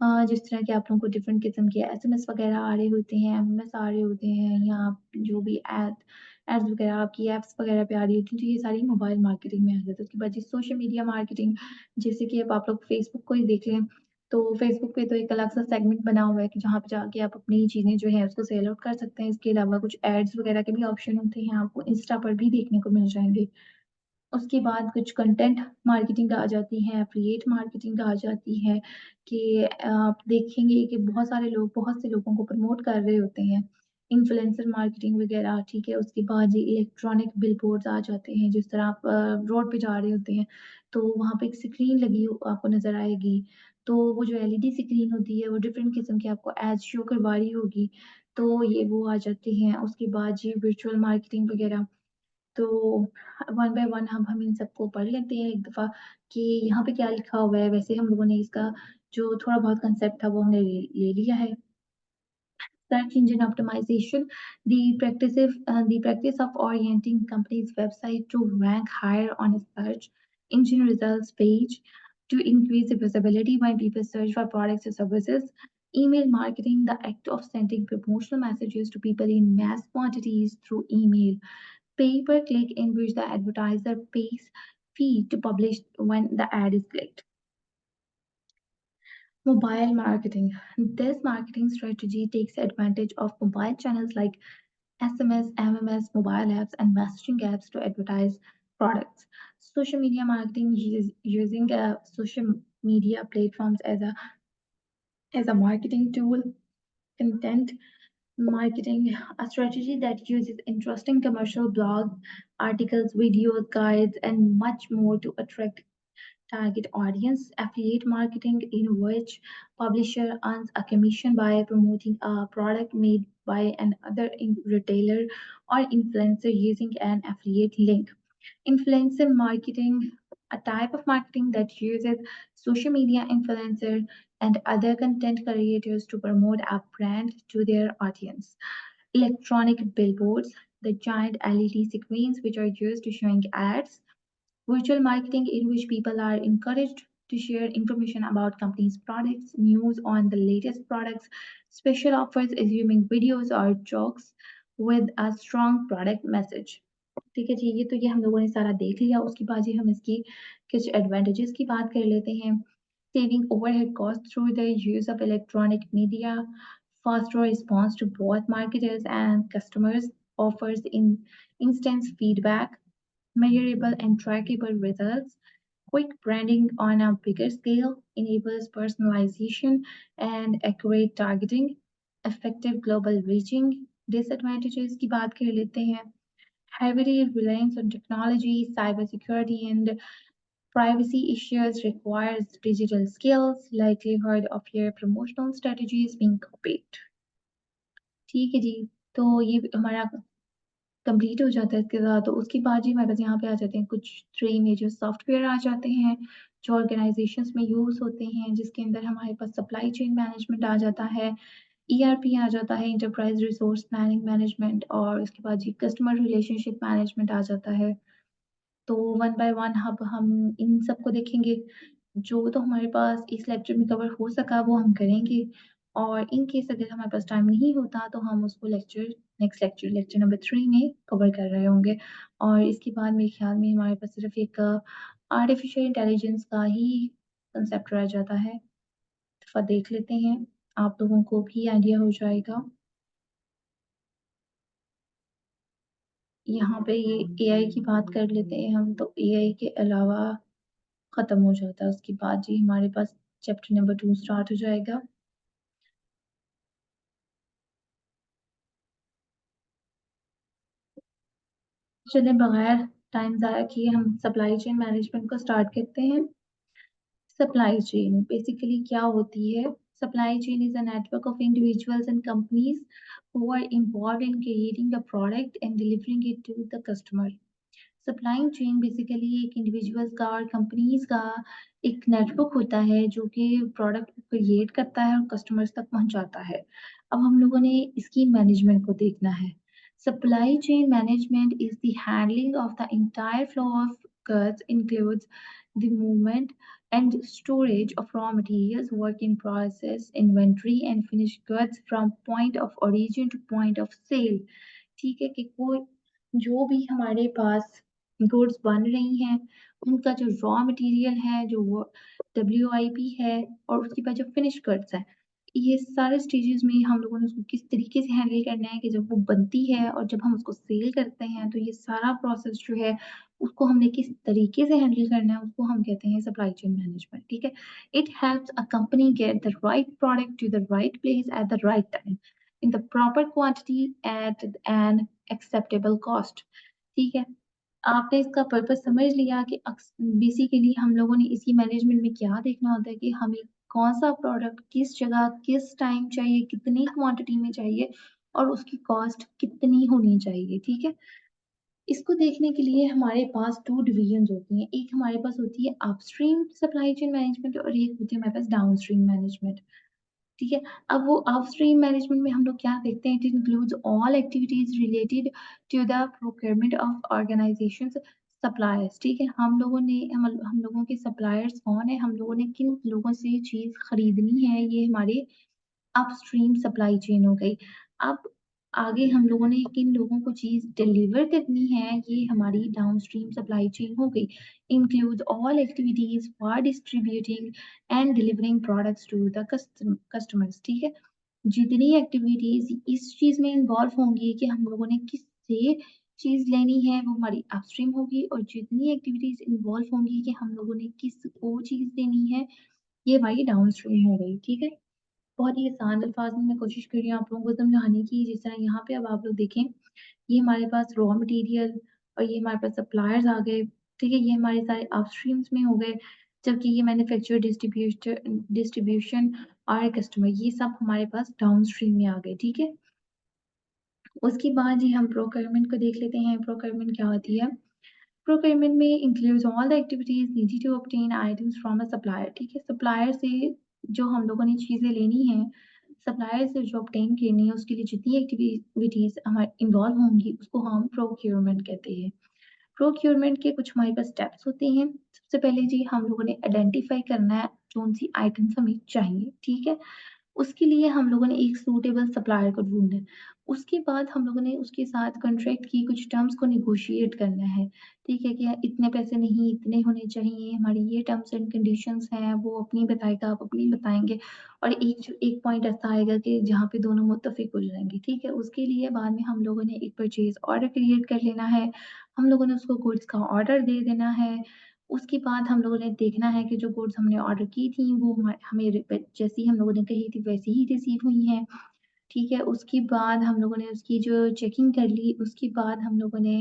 जिस तरह के आप लोगों को डिफरेंट किस्म के एसएमएस वगैरह आ रहे होते हैं, एमएमएस आ रहे होते हैं या जो भी एड्स वगैरह आपकी ऐप्स वगैरह पे आ रही होती हैं, तो ये सारी मोबाइल मार्केटिंग में आ जाता है। उसके बाद जी सोशल मीडिया मार्केटिंग जैसे कि अब आप लोग फेसबुक को ही देख लें, तो फेसबुक पे तो एक अलग सा सेगमेंट बना हुआ है कि जहाँ पे जाके आप अपनी चीज़ें जो है उसको सेल आउट कर सकते हैं। इसके अलावा कुछ एड्स वगैरह के भी ऑप्शन होते हैं, आपको इंस्टा पर भी देखने को मिल जाएँगे। उसके बाद कुछ कंटेंट मार्केटिंग आ जाती है, एफ़िलिएट मार्केटिंग आ जाती है कि आप देखेंगे कि बहुत सारे लोग बहुत से लोगों को प्रमोट कर रहे होते हैं। इन्फ्लुएंसर मार्केटिंग वगैरह, ठीक है? उसके बाद ये इलेक्ट्रॉनिक बिलबोर्ड्स आ जाते हैं, जिस तरह आप रोड पे जा रहे होते हैं, तो वहाँ पे एक स्क्रीन लगी हो आपको नज़र आएगी। तो वो जो एलईडी स्क्रीन होती है, वो डिफरेंट किस्म की आपको एड्स शो करवा रही होगी, तो ये वो आ जाते हैं। उसके बाद ये वर्चुअल मार्केटिंग वगैरह तो वन बाय वन हम इन सबको पढ़ लेते हैं एक दफ़ा कि यहाँ पे क्या लिखा हुआ है। वैसे हम लोगों ने इसका जो थोड़ा बहुत कांसेप्ट था वो हमने ले लिया है। Search engine optimization, the practice of orienting company's website to rank higher on a search engine results page to increase the visibility when people search for products or services. Email marketing, the act of sending promotional messages to people in mass quantities through email. Pay-per-click, in which the advertiser pays fee to publish when the ad is clicked. Mobile marketing. This marketing strategy takes advantage of mobile channels like SMS, MMS, mobile apps, and messaging apps to advertise products. Social media marketing is using social media platforms as a marketing tool. Content Marketing, a strategy that uses interesting commercial blogs, articles, videos, guides, and much more to attract target audience. Affiliate marketing, in which publisher earns a commission by promoting a product made by another retailer or influencer using an affiliate link. Influencer marketing, a type of marketing that uses social media influencer and other content creators to promote a brand to their audience. Electronic billboards, the giant LED screens which are used to showing ads. Virtual marketing, in which people are encouraged to share information about companies' products, news on the latest products, special offers, assuming videos or jokes with a strong product message. ठीक है जी, ये हम लोगों ने सारा देख लिया। उसके बाद जी हम इसकी कुछ एडवांटेजेस की बात कर लेते हैं। Saving overhead cost through the use of electronic media, faster response to both marketers and customers, offers in instant feedback, measurable and trackable results. Quick branding on a bigger scale enables personalization and accurate targeting. Effective global reaching. Disadvantages की बात कर लेते हैं। Heavily reliance on technology, cybersecurity, and privacy issues requires digital skills, likelihood of your promotional strategies being copied. ठीक है जी, तो ये हमारा कंप्लीट हो जाता है इसके साथ। तो उसके बाद जी हमारे पास यहाँ पे आ जाते हैं कुछ 3 मेजर सॉफ्टवेयर आ जाते हैं, जो ऑर्गेनाइज़ेशंस में यूज़ होते हैं, जिसके अंदर हमारे पास सप्लाई चेन मैनेजमेंट आ जाता है, ईआरपी आ जाता है, एंटरप्राइज़ रिसोर्स प्लानिंग मैनेजमेंट, और उसके बाद जी कस्टमर रिलेशनशिप मैनेजमेंट आ जाता है। तो वन बाय वन अब हम इन सबको देखेंगे। जो तो हमारे पास इस लेक्चर में कवर हो सका वो हम करेंगे, और इन केस अगर हमारे पास टाइम नहीं होता तो हम उसको नेक्स्ट लेक्चर लेक्चर नंबर 3 में कवर कर रहे होंगे। और इसके बाद मेरे ख्याल में हमारे पास सिर्फ एक आर्टिफिशियल इंटेलिजेंस का ही कंसेप्ट रह जाता है। दफ़ा देख लेते हैं, आप लोगों को भी आइडिया हो जाएगा। यहाँ पे ये एआई की बात कर लेते हैं हम, तो एआई के अलावा खत्म हो जाता है। उसके बाद जी हमारे पास चैप्टर नंबर 2 स्टार्ट हो जाएगा। चलिए बगैर टाइम ज़ाया किए हम सप्लाई चेन मैनेजमेंट को स्टार्ट करते हैं। सप्लाई चेन बेसिकली क्या होती है? Supply chain is a network of individuals and companies who are involved in creating a product and delivering it to the customer. Supply chain basically एक individuals का और companies का एक नेटवर्क होता है जो कि प्रोडक्ट को क्रिएट करता है और कस्टमर्स तक पहुंचाता है। अब हम लोगों ने इसकी मैनेजमेंट को देखना है। Supply chain management is the handling of the entire flow of goods, includes the movement and storage of raw materials, work in process, inventory and finished goods from point of origin to point of sale। ठीक है कि कोई जो भी हमारे पास goods बन रही हैं, उनका जो रॉ मटेरियल है, जो वो डब्ल्यूआईपी है, और उसके बाद जो फिनिश गुड्स हैं, ये सारे स्टेजेस में हम लोगों ने उसको किस तरीके से हैंडल करना है कि जब वो बनती है और जब हम उसको सेल करते हैं, तो ये सारा प्रोसेस जो है, उसको हमने किस तरीके से हैंडल करना है, उसको हम कहते हैं सप्लाई चेन मैनेजमेंट, ठीक है? It helps a company get the right product to the right place at the right time, in the proper quantity at an acceptable cost, ठीक है? आपने इसका पर्पस समझ लिया कि बेसिकली हम लोगों ने इसकी मैनेजमेंट में क्या देखना होता है कि हमें कौन-सा प्रोडक्ट किस जगह, किस टाइम चाहिए, कितनी क्वांटिटी में चाहिए और उसकी कॉस्ट कितनी होनी चाहिए, ठीक है? इसको देखने के लिए हमारे पास 2 डिविजन्स होती हैं। एक हमारे पास होती है अपस्ट्रीम सप्लाई चेन मैनेजमेंट और एक होती है हमारे पास डाउनस्ट्रीम मैनेजमेंट। ठीक है? अब वो अपस्ट्रीम मैनेजमेंट में हम लोग क्या देखते हैं, it includes all activities related to the procurement of organisations suppliers, ठीक है? हम लोगों के सप्लायर्स कौन हैं? हम लोगों ने किन लोगों से चीज़ खरीदनी है, ये हमारे अपस्ट्रीम सप्लाई चेन हो गई। अब आगे हम लोगों ने किन लोगों को चीज़ डिलीवर करनी है, ये हमारी डाउनस्ट्रीम सप्लाई चेन हो गई। Includes all activities for distributing and delivering products to the customers, ठीक है? जितनी एक्टिविटीज़ इस चीज़ में इन्वॉल्व होंगी कि हम लोगों ने किससे चीज़ लेनी है, वो हमारी अपस्ट्रीम होगी, और जितनी एक्टिविटीज़ इन्वॉल्व होंगी कि हम लोगों ने किसको चीज़ देनी है, ये हमारी डाउनस्ट्रीम हो गई, ठीक है? बहुत ही आसान अल्फाज में मैं कोशिश कर रही हूँ आप लोगों को समझाने की, जिस तरह यहाँ पे अब आप लोग देखें, ये हमारे पास रॉ मटेरियल और ये हमारे पास सप्लायर्स आ गए, ठीक है? ये हमारे सारे अपस्ट्रीम्स में हो गए, जबकि ये मैन्युफैक्चर, डिस्ट्रीब्यूशन और कस्टमर ये सब हमारे पास डाउनस्ट्रीम में आ गए, ठीक है? उसके बाद ही हम प्रोक्योरमेंट को देख लेते हैं, प्रोक्योरमेंट क्या होती है? प्रोक्योरमेंट में includes all the activities needed to obtain items from a supplier, ठीक है? सप्लायर से जो हम लोगों ने चीज़ें लेनी हैं, सप्लायर से जो ऑब्टेन करनी है, उसके लिए जितनी एक्टिविटीज़ हमारे इन्वॉल्व होंगी, उसको हम प्रोक्योरमेंट कहते हैं। प्रोक्योरमेंट के कुछ हमारे पास स्टेप्स होते हैं। सबसे पहले जी हम लोगों ने आइडेंटिफाई करना है कौन-सी आइटम्स हमें चाहिए, ठीक है? उसके लिए हम लोगों ने एक सूटेबल सप्लायर को ढूँढना है। उसके बाद हम लोगों ने उसके साथ कॉन्ट्रैक्ट की कुछ टर्म्स को नेगोशिएट करना है, ठीक है? कि इतने पैसे नहीं, इतने होने चाहिए, हमारी ये टर्म्स एंड कंडीशंस हैं, वो अपनी बताएगा, आप अपनी बताएँगे और एक पॉइंट ऐसा आएगा कि जहाँ पे दोनों मुत्तफ़िक हो जाएँगे, ठीक है? उसके लिए बाद में हम लोगों ने एक परचेज़ ऑर्डर क्रिएट कर लेना है, हम लोगों ने उसको गुड्स का ऑर्डर दे देना है, उसके बाद हम लोगों ने देखना है कि जो गुड्स हमने ऑर्डर की थी वो हमें जैसी हम लोगों ने कही थी वैसी ही रिसीव हुई हैं, ठीक है? उसके बाद हम लोगों ने उसकी जो चेकिंग कर ली, उसके बाद हम लोगों ने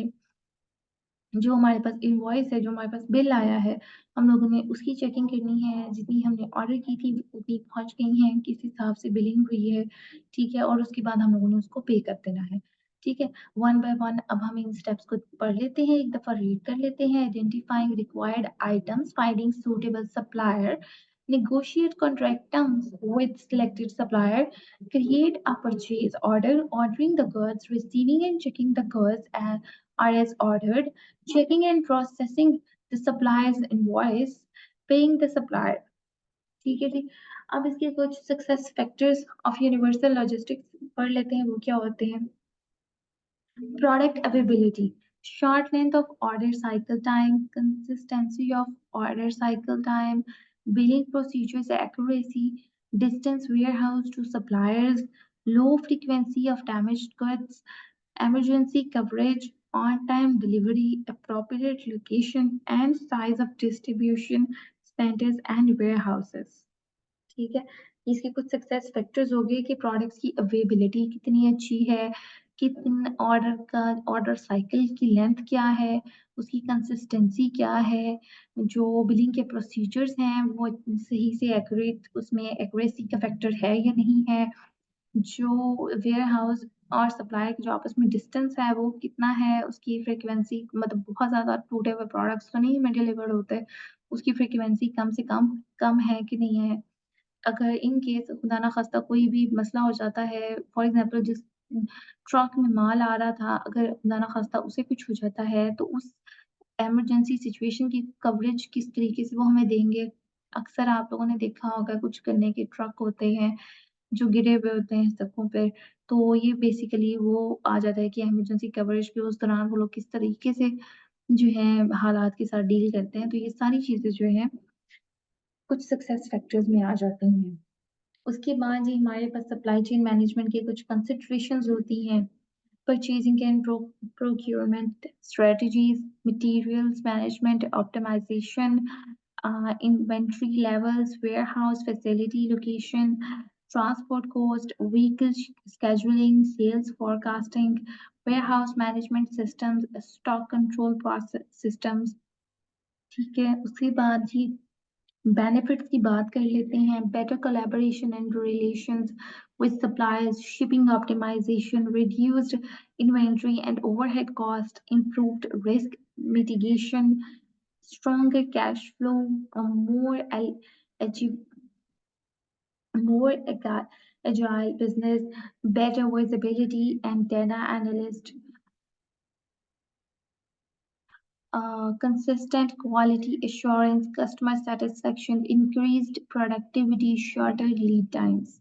जो हमारे पास इनवॉइस है, जो हमारे पास बिल आया है, हम लोगों ने उसकी चेकिंग करनी है, जितनी हमने ऑर्डर की थी उतनी पहुँच गई हैं, किस हिसाब से बिलिंग हुई है, ठीक है? और उसके बाद हम लोगों ने उसको पे कर देना है, ठीक है? वन बाय वन अब हम इन स्टेप्स को पढ़ लेते हैं, एक दफ़ा रीड कर लेते हैं। Identifying required items, finding suitable supplier, negotiate contract terms with selected supplier, create a purchase order, ordering the goods, receiving and checking the goods are as ordered, checking and processing the supplier's invoice, paying the supplier। ठीक है जी। अब इसके कुछ success factors of universal logistics पढ़ लेते हैं, वो क्या होते हैं? Product availability, short length of order cycle time, consistency of order cycle time, billing procedures accuracy, distance warehouse to suppliers, low frequency of damaged goods, emergency coverage, on-time delivery, appropriate location and size of distribution centers and warehouses। ठीक है? इसके कुछ success factors हो गए कि products की availability कितनी अच्छी है, ऑर्डर साइकिल की लेंथ क्या है, उसकी कंसिस्टेंसी क्या है, जो बिलिंग के प्रोसीजर्स हैं वो सही से एक्यूरेट उसमें एक्यूरेसी का फैक्टर है या नहीं है, जो वेयरहाउस और सप्लायर के जो आपस में डिस्टेंस है वो कितना है, उसकी फ्रीक्वेंसी मतलब बहुत ज़्यादा टूटे हुए प्रोडक्ट्स तो नहीं में डिलीवर्ड होते, उसकी फ्रीक्वेंसी कम से कम कम है कि नहीं है। अगर इन केस खुदा ना ख़ास्ता कोई भी मसला हो जाता है, फॉर एग्ज़ाम्पल जिस ट्रक में माल आ रहा था, अगर खुदा ना ख़ास्ता उसे कुछ हो जाता है, तो उस इमरजेंसी सिचुएशन की कवरेज किस तरीके से वो हमें देंगे। अक्सर आप लोगों ने देखा होगा कुछ गन्ने के ट्रक होते हैं, जो गिरे हुए होते हैं सड़कों पे, तो ये बेसिकली वो आ जाता है कि इमरजेंसी कवरेज के उस दौरान वो लोग किस तरीके से जो है हालात के साथ डील करते हैं। तो ये सारी चीज़ें जो हैं, कुछ सक्सेस फैक्टर्स में आ जाती हैं। उसके बाद जी हमारे पास सप्लाई चेन मैनेजमेंट की कुछ कंसिडरेशंस होती हैं। Purchasing and procurement strategies, materials management optimization, inventory levels, warehouse facility location, transport cost, vehicle scheduling, sales forecasting, warehouse management systems, stock control process systems, ठीक है? उसके बाद जी बेनिफिट्स की बात कर लेते हैं। Better collaboration and relations with suppliers, shipping optimization, reduced inventory and overhead cost, improved risk mitigation, stronger cash flow, a agile business, better visibility and data analyst, consistent quality assurance, customer satisfaction, increased productivity, shorter lead times।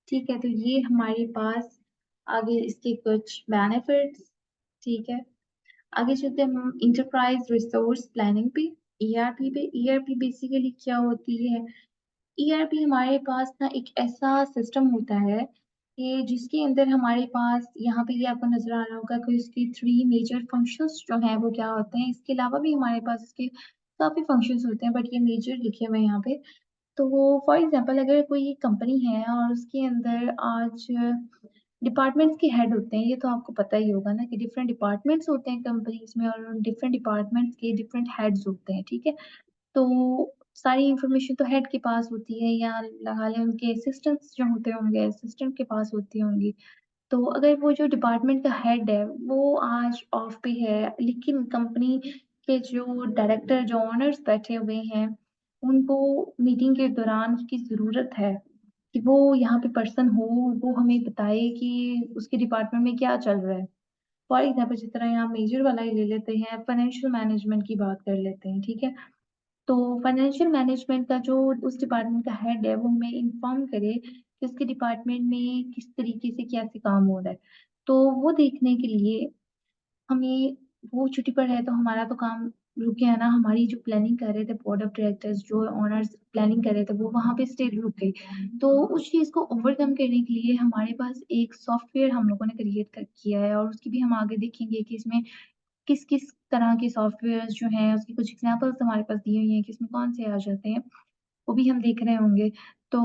ठीक है, तो ये हमारे पास आगे इसके कुछ benefits, ठीक है। आगे चलते हैं हम इंटरप्राइज रिसोर्स प्लानिंग पे, ईआरपी पे। ईआरपी बेसिकली क्या होती है? ईआरपी हमारे पास ना एक ऐसा सिस्टम होता है कि जिसके अंदर हमारे पास यहाँ पे ये आपको नज़र आ रहा होगा कि इसके 3 मेजर फंक्शंस जो हैं वो क्या होते हैं। इसके अलावा भी हमारे पास इसके काफ़ी फंक्शंस होते हैं बट ये मेजर लिखे हुए हैं यहाँ पे। तो फॉर एग्ज़ाम्पल अगर कोई कंपनी है और उसके अंदर आज डिपार्टमेंट्स के हेड होते हैं, ये तो आपको पता ही होगा ना कि डिफरेंट डिपार्टमेंट्स होते हैं कंपनीज़ में और उन डिफरेंट डिपार्टमेंट्स के डिफरेंट हेड्स होते हैं, ठीक है? तो सारी इन्फॉर्मेशन तो हेड के पास होती है या लगा लें उनके असिस्टेंट्स जो होते होंगे, असिस्टेंट के पास होती होंगी। तो अगर वो जो डिपार्टमेंट का हेड है, वो आज ऑफ पे है, लेकिन कंपनी के जो डायरेक्टर, जो ओनर्स बैठे हुए हैं, उनको मीटिंग के दौरान उसकी ज़रूरत है कि वो यहाँ पे पर्सन हो, वो हमें बताए कि उसके डिपार्टमेंट में क्या चल रहा है। फॉर एग्ज़ाम्पल जिस तरह यहाँ मेजर वाला ही ले लेते हैं, फाइनेंशियल मैनेजमेंट की बात कर लेते हैं, ठीक है? तो फाइनेंशियल मैनेजमेंट का जो उस डिपार्टमेंट का हेड है, वो हमें इन्फॉर्म करे कि उसके डिपार्टमेंट में किस तरीके से कैसे काम हो रहा है। तो वो देखने के लिए हमें वो छुट्टी पर है तो हमारा तो काम रुक गया ना, हमारी जो प्लानिंग कर रहे थे बोर्ड ऑफ डायरेक्टर्स जो ओनर्स प्लानिंग कर रहे थे वो वहाँ पे स्टिल रुक गई। तो उस चीज़ को ओवरकम करने के लिए हमारे पास एक सॉफ्टवेयर हम लोगों ने क्रिएट कर किया है और उसकी भी हम आगे देखेंगे कि इसमें किस-किस तरह के सॉफ्टवेयर्स जो हैं, उसकी कुछ एग्ज़ाम्पल्स हमारे पास दी हुई हैं कि इसमें कौन से आ जाते हैं, वो भी हम देख रहे होंगे। तो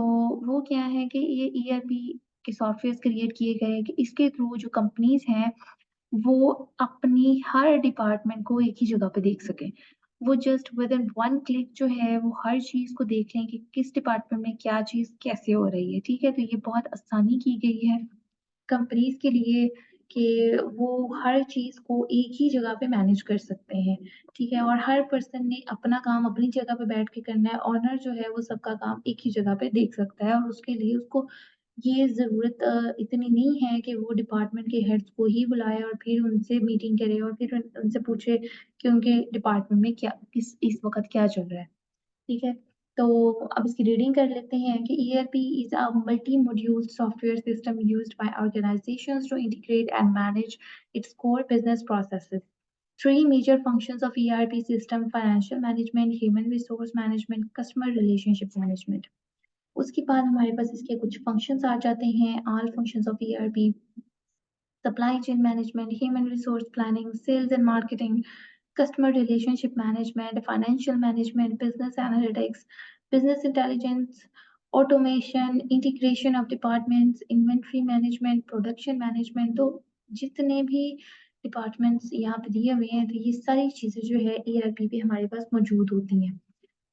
वो क्या है कि ये ईआरपी के सॉफ्टवेयर्स क्रिएट किए गए हैं कि इसके थ्रू जो कंपनीज़ हैं, वो अपनी हर डिपार्टमेंट को एक ही जगह पे देख सकें। वो जस्ट विदिन 1 क्लिक जो है, वो हर चीज़ को देख लें कि किस डिपार्टमेंट में क्या चीज़ कैसे हो रही है, ठीक है? तो ये बहुत आसानी की गई है। कंपनीज़ के लिए कि वो हर चीज़ को एक ही जगह पे मैनेज कर सकते हैं, ठीक है? और हर पर्सन ने अपना काम अपनी जगह पे बैठ के करना है, ओनर जो है वो सबका काम एक ही जगह पे देख सकता है और उसके लिए उसको ये ज़रूरत इतनी नहीं है कि वो डिपार्टमेंट के हेड्स को ही बुलाए और फिर उनसे मीटिंग करे और फिर उनसे पूछे कि उनके डिपार्टमेंट में क्या किस इस वक़्त क्या चल रहा है। ठीक है? तो अब इसकी रीडिंग कर लेते हैं कि ERP is a multi-module software system used by organizations to integrate and manage its core business processes. Three major functions of ERP system: financial management, human resource management, customer relationship management. उसके बाद हमारे पास इसके कुछ functions आ जाते हैं, all functions of ERP: supply chain management, human resource planning, sales and marketing, customer relationship management, financial management, business analytics, business intelligence, automation, integration of departments, inventory management, production management। तो जितने भी departments यहाँ पे दिए हुए हैं, तो ये सारी चीज़ें जो है ERP पे हमारे पास मौजूद होती हैं।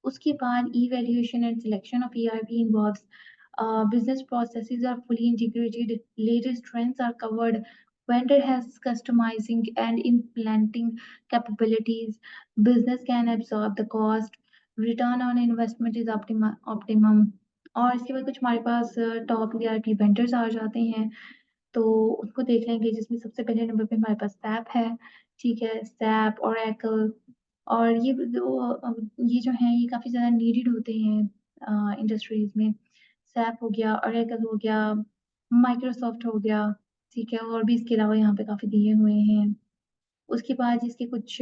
उसके बाद evaluation and selection of ERP involves business processes are fully integrated, latest trends are covered, vendor has customizing and implementing capabilities, business can absorb the cost, return on investment is optimum। और इसके बाद कुछ हमारे पास top ERP vendors आ जाते हैं, तो उनको देख लेंगे जिसमें सबसे पहले नंबर पे हमारे पास सैप है, ठीक है? सैप, ओरेकल और ये जो हैं ये काफ़ी ज़्यादा नीडेड होते हैं इंडस्ट्रीज़ में। सैप हो गया, ओरेकल हो गया, माइक्रोसॉफ्ट हो गया, ठीक है? और भी इसके अलावा यहाँ पे काफ़ी दिए हुए हैं। उसके बाद इसके कुछ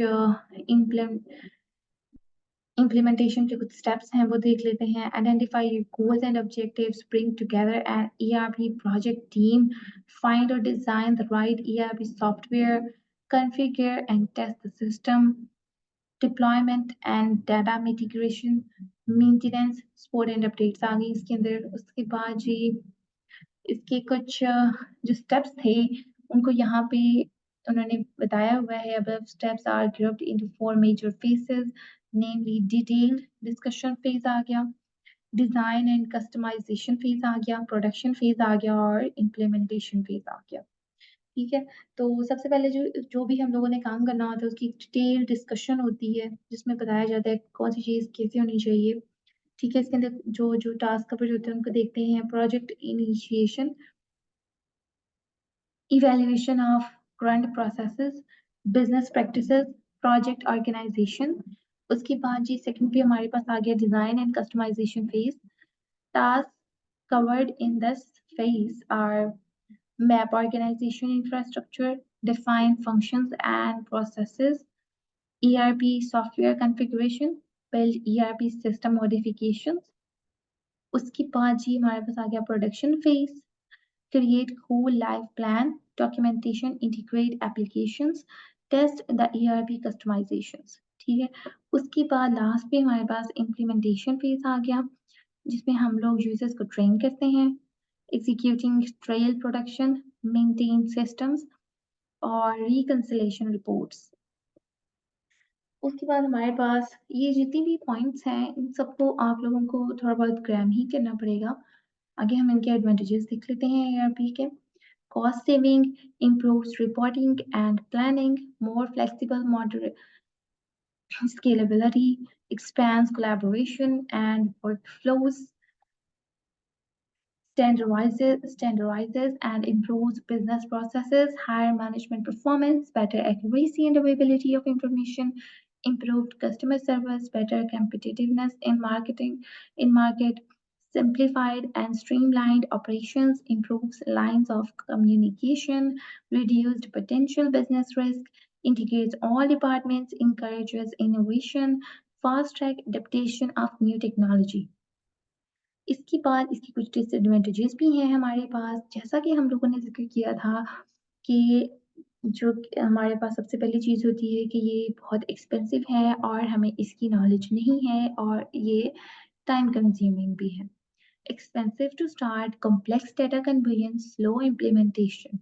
इम्प्लीमेंटेशन के कुछ स्टेप्स हैं वो देख लेते हैं। Identify goals and objectives, bring together an ERP project team, find और design the right ERP software, configure and test the system, deployment and data mitigation, maintenance, support and updates आ गई इसके अंदर। उसके बाद जी इसके कुछ जो स्टेप्स थे उनको यहाँ पे उन्होंने बताया हुआ है। Above steps are grouped into 4 major phases, namely detailed discussion phase आ गया, डिज़ाइन एंड कस्टमाइज़ेशन फेज़ आ गया, प्रोडक्शन फेज़ आ गया और इम्प्लीमेंटेशन फेज़ आ गया। ठीक है? तो सबसे पहले जो जो भी हम लोगों ने काम करना होता है उसकी डिटेल डिस्कशन होती है, जिसमें बताया जाता है कौन-सी चीज़ कैसे होनी चाहिए। ठीक है? इसके अंदर जो टास्क कवर होते हैं उनको देखते हैं। Project initiation, evaluation of current processes, business practices, project organization। उसके बाद जी सेकंड पे हमारे पास आ गया design and customization phase. Task covered in this phase are map organization infrastructure, define functions and processes, ERP software configuration, build ERP system modifications। उसके बाद जी हमारे पास आ गया production phase, create whole life plan, documentation, integrate applications, test the ERP customizations। ठीक है? उसके बाद last पे हमारे पास इम्प्लीमेंटेशन फेज़ आ गया, जिसमें हम लोग यूजर्स को ट्रेन करते हैं, executing trial production, maintain systems और रिकंसिलेशन रिपोर्ट्स। उसके बाद हमारे पास ये जितनी भी पॉइंट्स हैं, इन सबको आप लोगों को थोड़ा बहुत ग्रैम ही करना पड़ेगा। आगे हम इनके एडवांटेजेस देख लेते हैं एआरपी के। Cost saving, improves reporting and planning, more flexible model scalability, expands collaboration and workflows, standardizes and improves business processes, higher management performance, better accuracy and availability of information, improved customer service, better competitiveness in market, simplified and streamlined operations, improves lines of communication, reduced potential business risk, integrates all departments, encourages innovation, fast track adaptation of new technology. इसके बाद इसके कुछ disadvantages भी हैं हमारे पास, जैसा कि हम लोगों ने ज़िक्र किया था कि जो हमारे पास सबसे पहली चीज़ होती है कि ये बहुत एक्सपेंसिव है और हमें इसकी नॉलेज नहीं है और ये टाइम कंज्यूमिंग भी है। Expensive to start, complex data conveyance, slow implementation,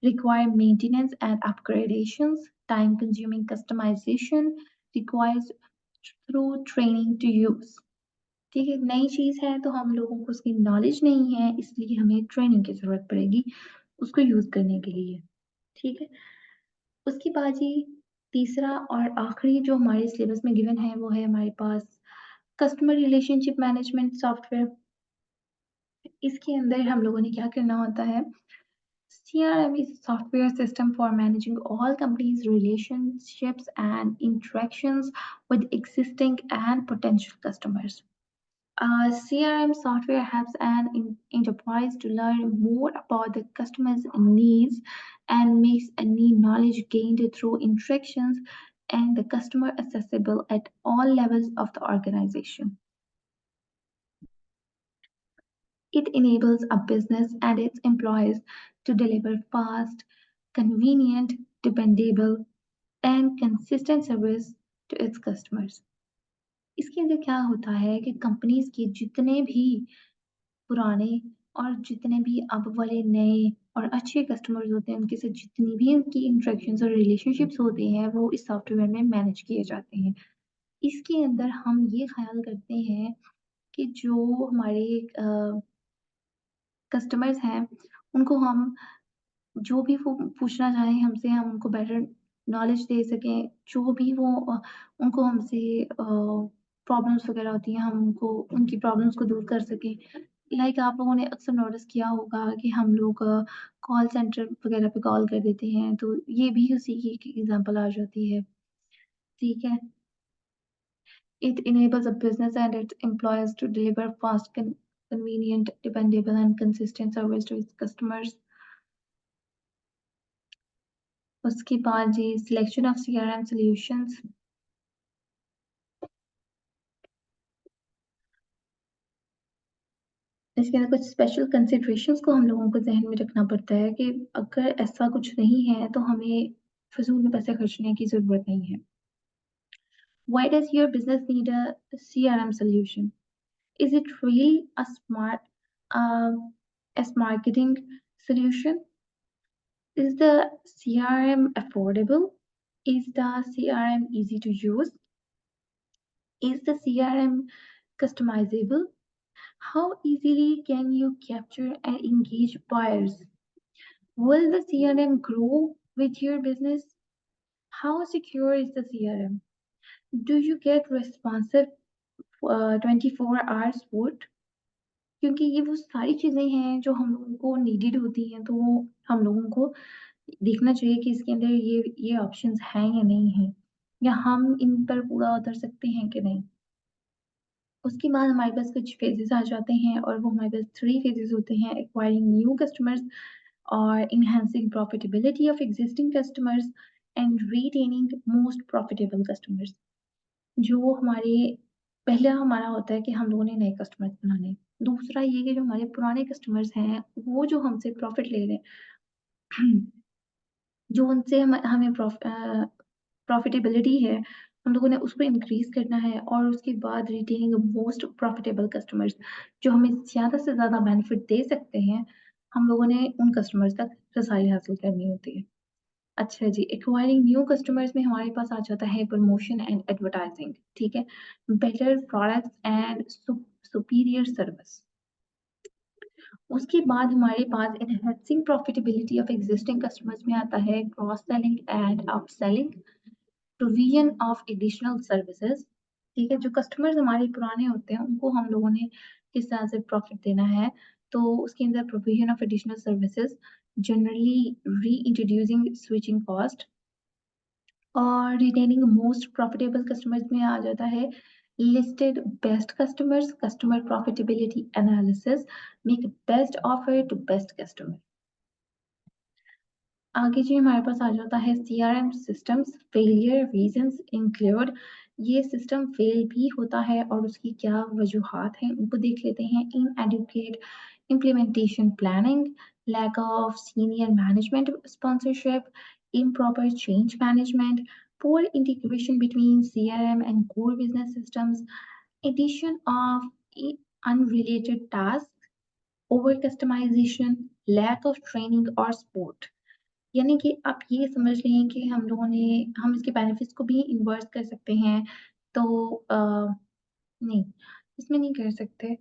require maintenance and upgradations, time consuming customization, requires through training to use. ठीक है, नई चीज़ है तो हम लोगों को उसकी नॉलेज नहीं है, इसलिए हमें ट्रेनिंग की ज़रूरत पड़ेगी उसको यूज़ करने के लिए, ठीक है? उसके बाद जी तीसरा और आखिरी जो हमारे सिलेबस में गिवन है, वो है हमारे पास कस्टमर रिलेशनशिप मैनेजमेंट सॉफ्टवेयर। इसके अंदर हम लोगों ने क्या करना होता है, CRM is a software system for managing all companies' relationships and interactions with existing and potential customers. CRM software helps an enterprise to learn more about the customer's needs and makes any knowledge gained through interactions and the customer accessible at all levels of the organization. It enables a business and its employees to deliver fast, convenient, dependable, and consistent service to its customers. इसके अंदर क्या होता है कि companies के जितने भी पुराने और जितने भी अब वाले नए और अच्छे कस्टमर्स होते हैं, उनके साथ जितनी भी उनकी इंटरेक्शंस और रिलेशनशिप्स होते हैं, वो इस सॉफ्टवेयर में मैनेज किए जाते हैं। इसके अंदर हम ये ख़्याल करते हैं कि जो हमारे कस्टमर्स हैं, उनको हम जो भी वो पूछना चाहें हमसे, हम उनको बेटर नॉलेज दे सकें। जो भी वो उनको हमसे प्रॉब्लम्स वग़ैरह होती हैं, हम उनको उनकी प्रॉब्लम्स को दूर कर सकें। लाइक आप लोगों ने अक्सर नोटिस किया होगा कि हम लोग कॉल सेंटर वग़ैरह पे कॉल कर देते हैं, तो ये भी उसी की एक एग्ज़ाम्पल आ जाती है, ठीक है? It enables a business and its employees to deliver fast, convenient, dependable and consistent service to its customers. उसके बाद जी सिलेक्शन ऑफ सीआरएम सॉल्यूशंस। इसके अंदर कुछ स्पेशल कंसिडरेशंस को हम लोगों को ज़हन में रखना पड़ता है कि अगर ऐसा कुछ नहीं है, तो हमें फ़िज़ूल में पैसे खर्चने की ज़रूरत नहीं है। Why does your business need a CRM solution? Is it really a smart as marketing solution? Is the CRM affordable? Is the CRM easy to use? Is the CRM customizable? How easily can you capture and engage buyers? Will the CRM grow with your business? How secure is the CRM? Do you get responsive 24 hours support? क्योंकि ये वो सारी चीज़ें हैं जो हम लोगों को नीडेड होती हैं, तो वो हम लोगों को देखना चाहिए कि इसके अंदर ये ऑप्शंस हैं या नहीं हैं, या हम इन पर पूरा उतर सकते हैं कि नहीं। उसके बाद हमारे पास कुछ फ़ेजेज़ आ जाते हैं और वो हमारे पास 3 फ़ेजेज़ होते हैं, एक्वायरिंग न्यू कस्टमर्स और enhancing profitability of existing customers and retaining most profitable customers. जो हमारे पहला हमारा होता है कि हम लोगों ने नए कस्टमर्स बनाने हैं। दूसरा ये कि जो हमारे पुराने कस्टमर्स हैं, वो जो हमसे प्रॉफिट ले रहे हैं, जो उनसे हमें प्रॉफ़िटेबिलिटी है, हम लोगों ने उसको इंक्रीज़ करना है और उसके बाद रिटेनिंग मोस्ट प्रॉफिटेबल कस्टमर्स जो हमें ज़्यादा से ज़्यादा बेनिफिट दे सकते हैं, हम लोगों ने उन कस्टमर्स तक रसाई हासिल करनी होती है। अच्छा जी, एक्वायरिंग न्यू कस्टमर्स में हमारे पास आ जाता है प्रमोशन एंड एडवर्टाइजिंग, ठीक है? Better products and superior service. उसके बाद हमारे पास enhancing profitability of existing customers में आता है cross selling and upselling, provision of additional services, ठीक है? जो कस्टमर्स हमारे पुराने होते हैं, उनको हम लोगों ने किस तरह से प्रॉफिट देना है, तो उसके अंदर provision of additional services, generally reintroducing switching cost और रिटेनिंग मोस्ट प्रॉफिटेबल कस्टमर्स में आ जाता है listed best customers, customer profitability analysis, make best offer to best customer. आगे जी हमारे पास आ जाता है CRM systems failure reasons include. ये सिस्टम फेल भी होता है और उसकी क्या वजूहात हैं उनको देख लेते हैं। Inadequate implementation planning, lack of senior management sponsorship, improper change management, poor integration between CRM and core business systems, addition of unrelated tasks, over customization, lack of training or support। यानी कि आप ये समझ लें कि हम इसके बेनिफिट्स को भी इन्वर्स कर सकते हैं। तो नहीं, इसमें नहीं कर सकते।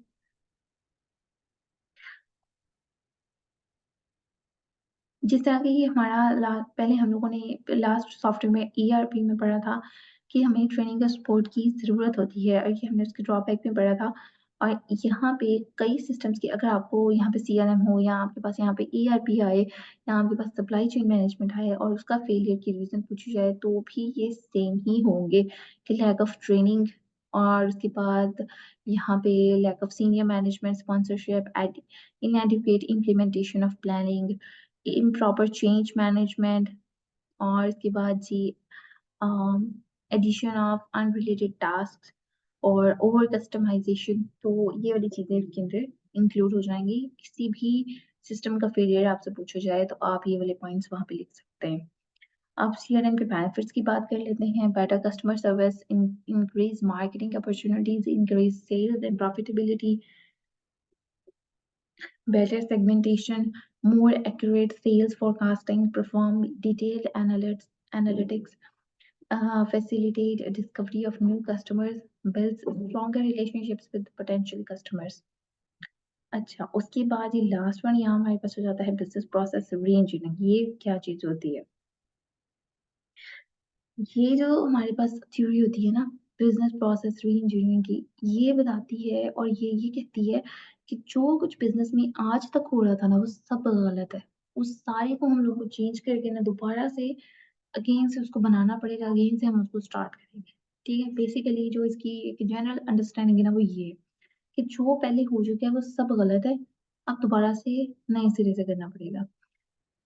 जिस तरह के ये हमारा पहले हम लोगों ने लास्ट सॉफ्टवेयर में ईआरपी में पढ़ा था कि हमें ट्रेनिंग का सपोर्ट की ज़रूरत होती है और ये हमने उसके ड्रॉबैक में पढ़ा था। और यहाँ पे कई सिस्टम्स की अगर आपको यहाँ पे सीआरएम हो या आपके पास यहाँ पे ईआरपी आए या आपके पास सप्लाई चेन मैनेजमेंट आए और उसका फेलियर की रीज़न पूछी जाए तो भी ये सेम ही होंगे कि लैक ऑफ ट्रेनिंग और उसके बाद यहाँ पे lack of senior management sponsorship, inadequate implementation of planning, improper change management और इसके बाद जी एडिशन ऑफ अनरिलेटेड टास्क और ओवर कस्टमाइजेशन। तो ये वाली चीज़ें इसके अंदर इंक्लूड हो जाएंगी। किसी भी सिस्टम का फेलियर आपसे पूछा जाए तो आप ये वाले पॉइंट्स वहाँ पे लिख सकते हैं। अब सीआरएम के बेनिफिट्स की बात कर लेते हैं। Better customer service, increase marketing opportunities, increase sales and profitability, better segmentation, more accurate sales forecasting, perform detailed analytics, facilitate discovery of new customers, builds stronger relationships with potential customers। अच्छा, उसके बाद ये last one यहाँ हमारे पास हो जाता है business process री इंजीनियरिंग। ये क्या चीज होती है? ये जो हमारे पास थ्योरी होती है ना बिजनेस प्रोसेस री इंजीनियरिंग की, ये बताती है और ये कहती है कि जो कुछ बिजनेस में आज तक हो रहा था ना वो सब गलत है। उस सारे को हम लोग को चेंज करके ना दोबारा से अगेन से उसको बनाना पड़ेगा, अगेन से हम उसको स्टार्ट करेंगे। ठीक है, बेसिकली जो इसकी एक जनरल अंडरस्टैंडिंग है ना वो ये है कि जो पहले हो चुका है वो सब गलत है, अब दोबारा से नए सिरे से करना पड़ेगा।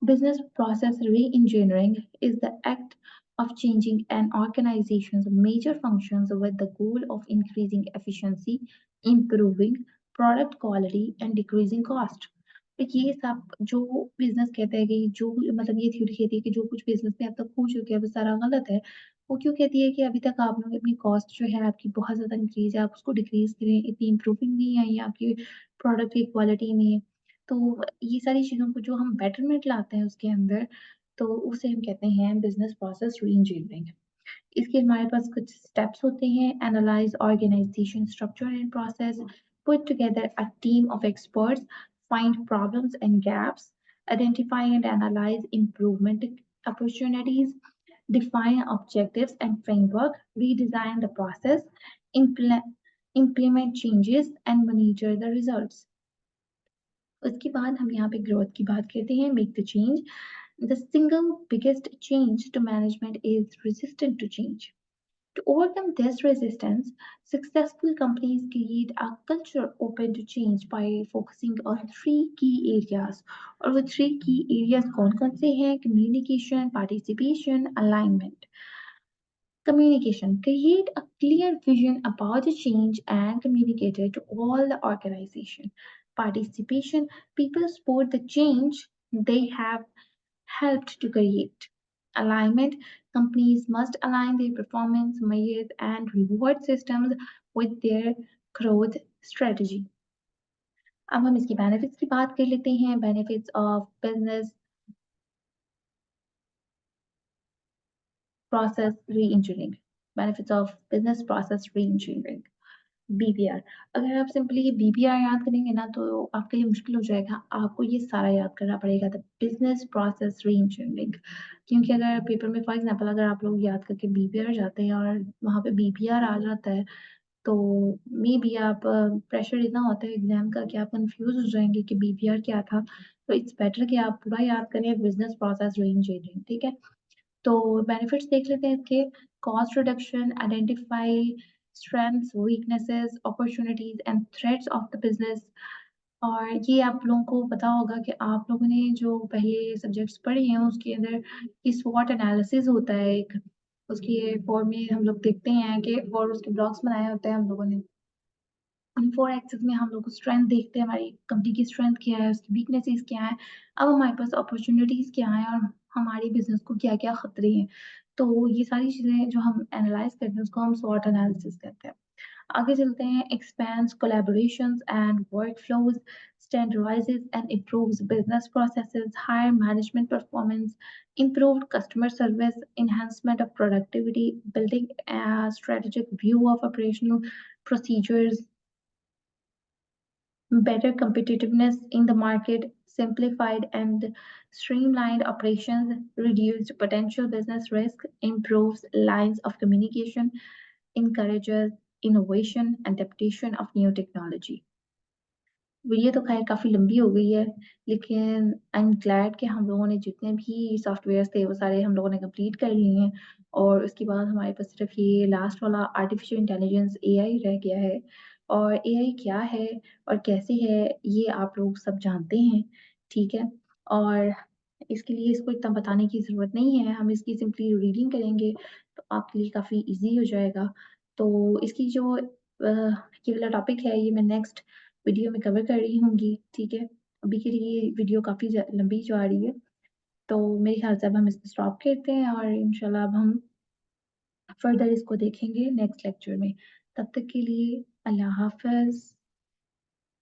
Business process re-engineering is the act of changing an organization's major functions with the goal of increasing efficiency, improving product quality, and decreasing cost। तो ये सब जो बिजनेस कहता है कि जो मतलब ये थ्योरी कहती है कि जो कुछ बिजनेस में अब तक हो चुका है वो सारा गलत है। वो क्यों कहती है कि अभी तक आप लोग अपनी कॉस्ट जो है आपकी बहुत ज़्यादा इंक्रीज है, आप उसको डिक्रीज करें, इतनी इम्प्रूविंग नहीं आई है आपकी प्रोडक्ट की क्वालिटी में। तो ये सारी चीज़ों को जो हम बेटरमेंट लाते हैं उसके अंदर, तो उसे हम कहते हैं बिज़नेस प्रोसेस री-इंजीनियरिंग। इसके हमारे पास कुछ स्टेप्स होते हैं। Analyse organisation structure and process, put together a team of experts, find problems and gaps, identify and analyse improvement opportunities, define objectives and framework, redesign the process, implement changes and monitor the results। उसके बाद हम यहाँ पे growth की बात करते हैं। Make the change, the single biggest change to management is resistant to change। To overcome this resistance, successful companies create a culture open to change by focusing on three key areas। और वो three key areas कौन कौन से हैं? Communication, participation, alignment। Communication, create a clear vision about the change and communicate it to all the organization। Participation, people support the change they have helped to create। alignment, companies must align their performance measures and reward systems with their growth strategy. अब हम इसकी benefits की बात कर लेते हैं। Benefits of business process reengineering. Benefits of business process reengineering, BPR. अगर आप सिंपली ये बीपीआर याद करेंगे ना तो आपके लिए मुश्किल हो जाएगा। आपको ये सारा याद करना पड़ेगा, द बिज़नेस प्रोसेस री-इंजीनियरिंग। क्योंकि अगर पेपर में फॉर एग्ज़ाम्पल अगर आप लोग याद करके बीपीआर जाते हैं और वहाँ पे बीपीआर आ जाता है, तो मेबी आप प्रेशर इतना होता है एग्ज़ाम का कि आप कन्फ्यूज़ हो जाएँगे कि बीपीआर क्या था। तो इट्स बेटर कि आप पूरा याद करें बिज़नेस प्रोसेस री-इंजीनियरिंग, ठीक है? तो बेनिफिट्स देख लेते हैं इसके। Cost reduction, identify strengths, weaknesses, opportunities and threats of the business. और ये आप लोगों को पता होगा कि आप लोगों ने जो पहले सब्जेक्ट्स पढ़े हैं उसके अंदर कि स्वॉट एनालिसिस होता है एक, उसकी फॉर्म में हम लोग देखते हैं कि और उसके ब्लॉक्स बनाए होते हैं हम लोगों ने। इन 4 एक्सिस में हम लोग स्ट्रेंथ देखते हैं, हमारी कंपनी की स्ट्रेंथ क्या है, उसकी वीकनेसेस क्या हैं, अब हमारे पास अपॉर्च्युनिटीज़ क्या हैं और हमारे बिज़नेस को क्या-क्या खतरे हैं। तो ये सारी चीज़ें जो हम एनालाइज़ करते हैं उसको हम स्वॉट एनालिसिस कहते हैं। आगे चलते हैं। Expands collaborations and workflows, standardizes and improves business processes, higher management performance, improved customer service, enhancement of productivity, building a strategic view of operational procedures, better competitiveness in the market, simplified and streamlined operations, reduced potential business risk, improves lines of communication, encourages innovation and adaptation of new technology. Video तो ख़ैर काफ़ी लंबी हो गई है, लेकिन I am glad कि हम लोगों ने जितने भी सॉफ्टवेयर्स थे, वो सारे हम लोगों ने कंप्लीट कर लिए हैं और उसके बाद हमारे पास सिर्फ़ ये लास्ट वाला आर्टिफ़िशियल इंटेलिजेंस एआई रह गया है। और एआई क्या है और कैसे है, ये आप लोग सब जानते हैं, ठीक है? और इसके लिए इसको इतना बताने की ज़रूरत नहीं है, हम इसकी सिंपली रीडिंग करेंगे, तो आपके लिए काफ़ी ईज़ी हो जाएगा। तो इसकी जो ये वाला टॉपिक है, ये मैं नेक्स्ट वीडियो में कवर कर रही होंगी, ठीक है? अभी के लिए ये वीडियो काफ़ी लंबी जा रही है, तो मेरे ख़्याल से अब हम इसको स्टॉप करते हैं और इंशाल्लाह अब हम फर्दर इसको देखेंगे नेक्स्ट लेक्चर में। तब तक के लिए अल्लाह हाफ़िज़।